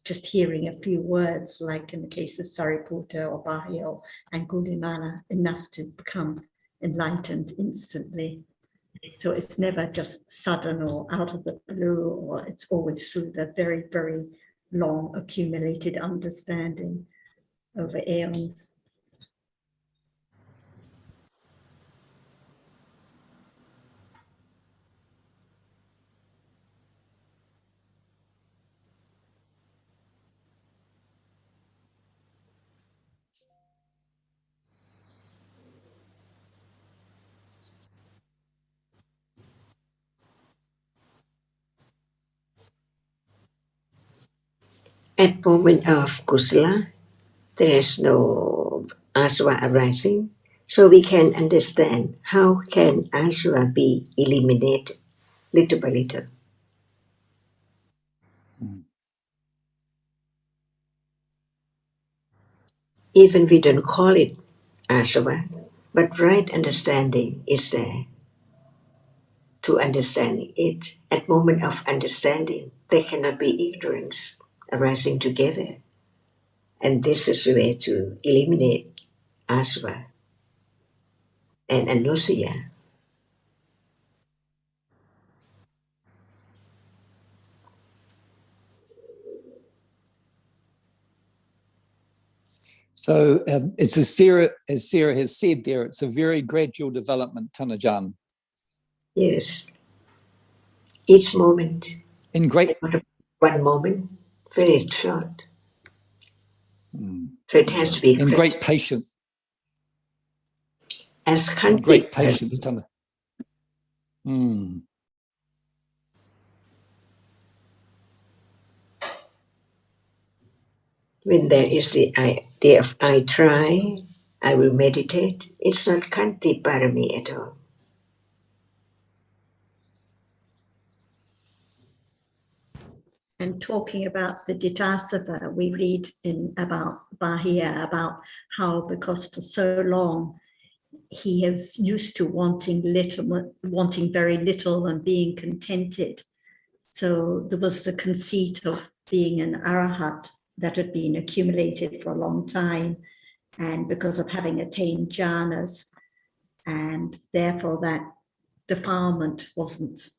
just hearing a few words, like in the case of Sariputta or Bahia or Angulimala, enough to become enlightened instantly. So it's never just sudden or out of the blue, or it's always through the very, very long accumulated understanding over aeons. At moment of kusala, there is no aswa arising, so we can understand how can aswa be eliminated little by little. Even we don't call it aswa, but right understanding is there. To understanding it, at moment of understanding, there cannot be ignorance arising together. And this is the way to eliminate aswa and anusia. So it's as Sarah has said there, it's a very gradual development, Tanajan. Yes. Each moment, In great, one moment, very short. So it has to be in great patience. as In Kanti. great patience, Tana. When there is the idea of I try, I will meditate, it's not Kanti Parami at all. And talking about the Ditasava, we read in about Bahia, about how because for so long he is used to wanting very little and being contented. So there was the conceit of being an arahat that had been accumulated for a long time, and because of having attained jhanas, and therefore that defilement wasn't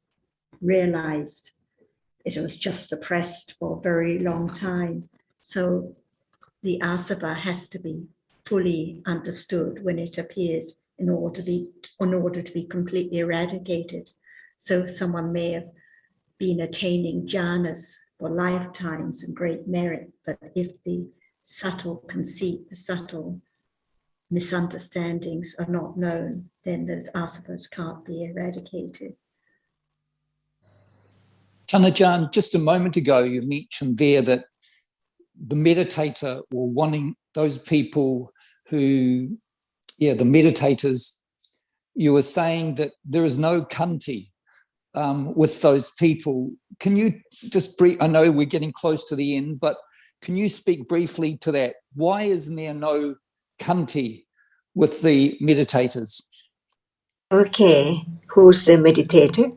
realized. It was just suppressed for a very long time. So the asava has to be fully understood when it appears in order to be completely eradicated. So someone may have been attaining jhanas for lifetimes and great merit, but if the subtle conceit, the subtle misunderstandings are not known, then those asavas can't be eradicated. Tanajan, just a moment ago, you mentioned there that the meditator or wanting those people who, the meditators, you were saying that there is no kanti with those people. Can you just I know we're getting close to the end, but can you speak briefly to that? Why isn't there no kanti with the meditators? Okay, who's the meditator?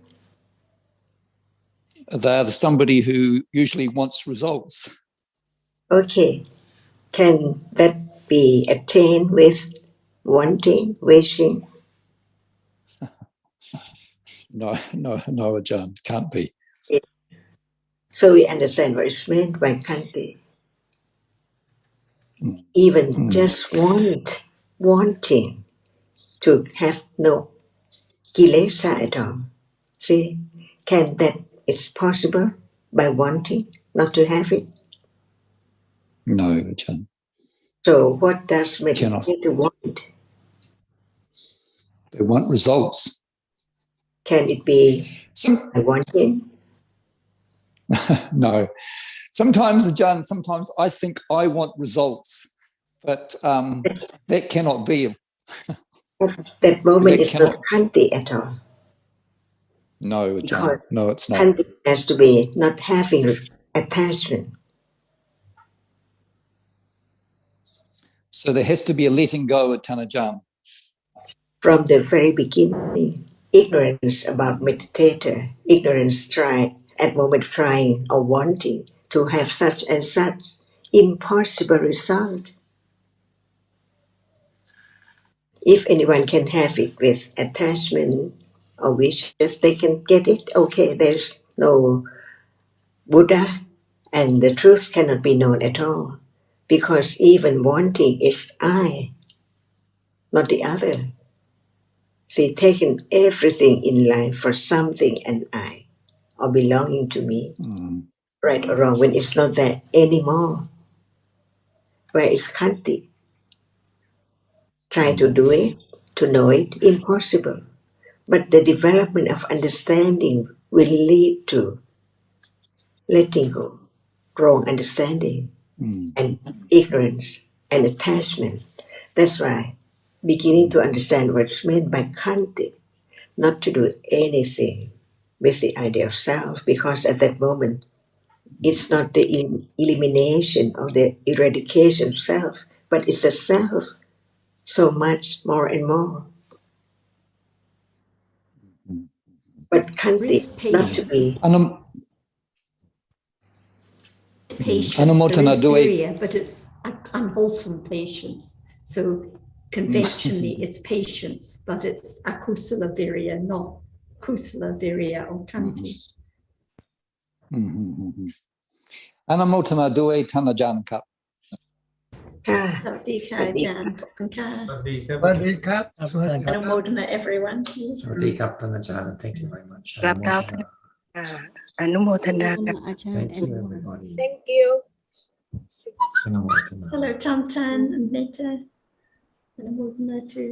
They're somebody who usually wants results. Okay, can that be attained with wanting, wishing? No, Ajahn, can't be. So we understand what is meant by kanti. Even just wanting to have no kilesa at all. See, can that it's possible by wanting not to have it? No, Ajahn. So what does Cannot. meditator want? They want results. Can it be by wanting? No. Sometimes, Ajahn, sometimes I think I want results, but that cannot be. That moment That is not kanti at all. No, Ajahn. No, it's not. Kanti has to be not having attachment. So there has to be a letting go at Tanajan. From the very beginning, ignorance about meditator, ignorance at moment trying or wanting to have such and such impossible result. If anyone can have it with attachment or wishes, they can get it. Okay, there's no Buddha and the truth cannot be known at all because even wanting is I, not the other. See, taking everything in life for something and I, or belonging to me, right or wrong, when it's not there anymore. Where is kanti? Try to do it, to know it, impossible. But the development of understanding will lead to letting go, wrong understanding, and ignorance and attachment. That's why beginning to understand what's meant by kanti, not to do anything with the idea of self, because at that moment it's not the elimination or the eradication of self, but it's a self so much more and more. But kanti, not to be. Patience, there is virya, but it's unwholesome patience. So conventionally it's patience, but it's akusala virya, not kusala virya or kanti. Anamotana due Tanajan Kap. สวัสดีค่ะอาจารย์ขอบคุณค่ะ สวัสดีครับ อนุโมทนา everyone สวัสดีครับท่านอาจารย์ Thank you very much. กราบเท้าอนุโมทนาครับ Thank you everybody. Thank you. อนุโมทนา Hello Tam Tan and Netta อนุโมทนา too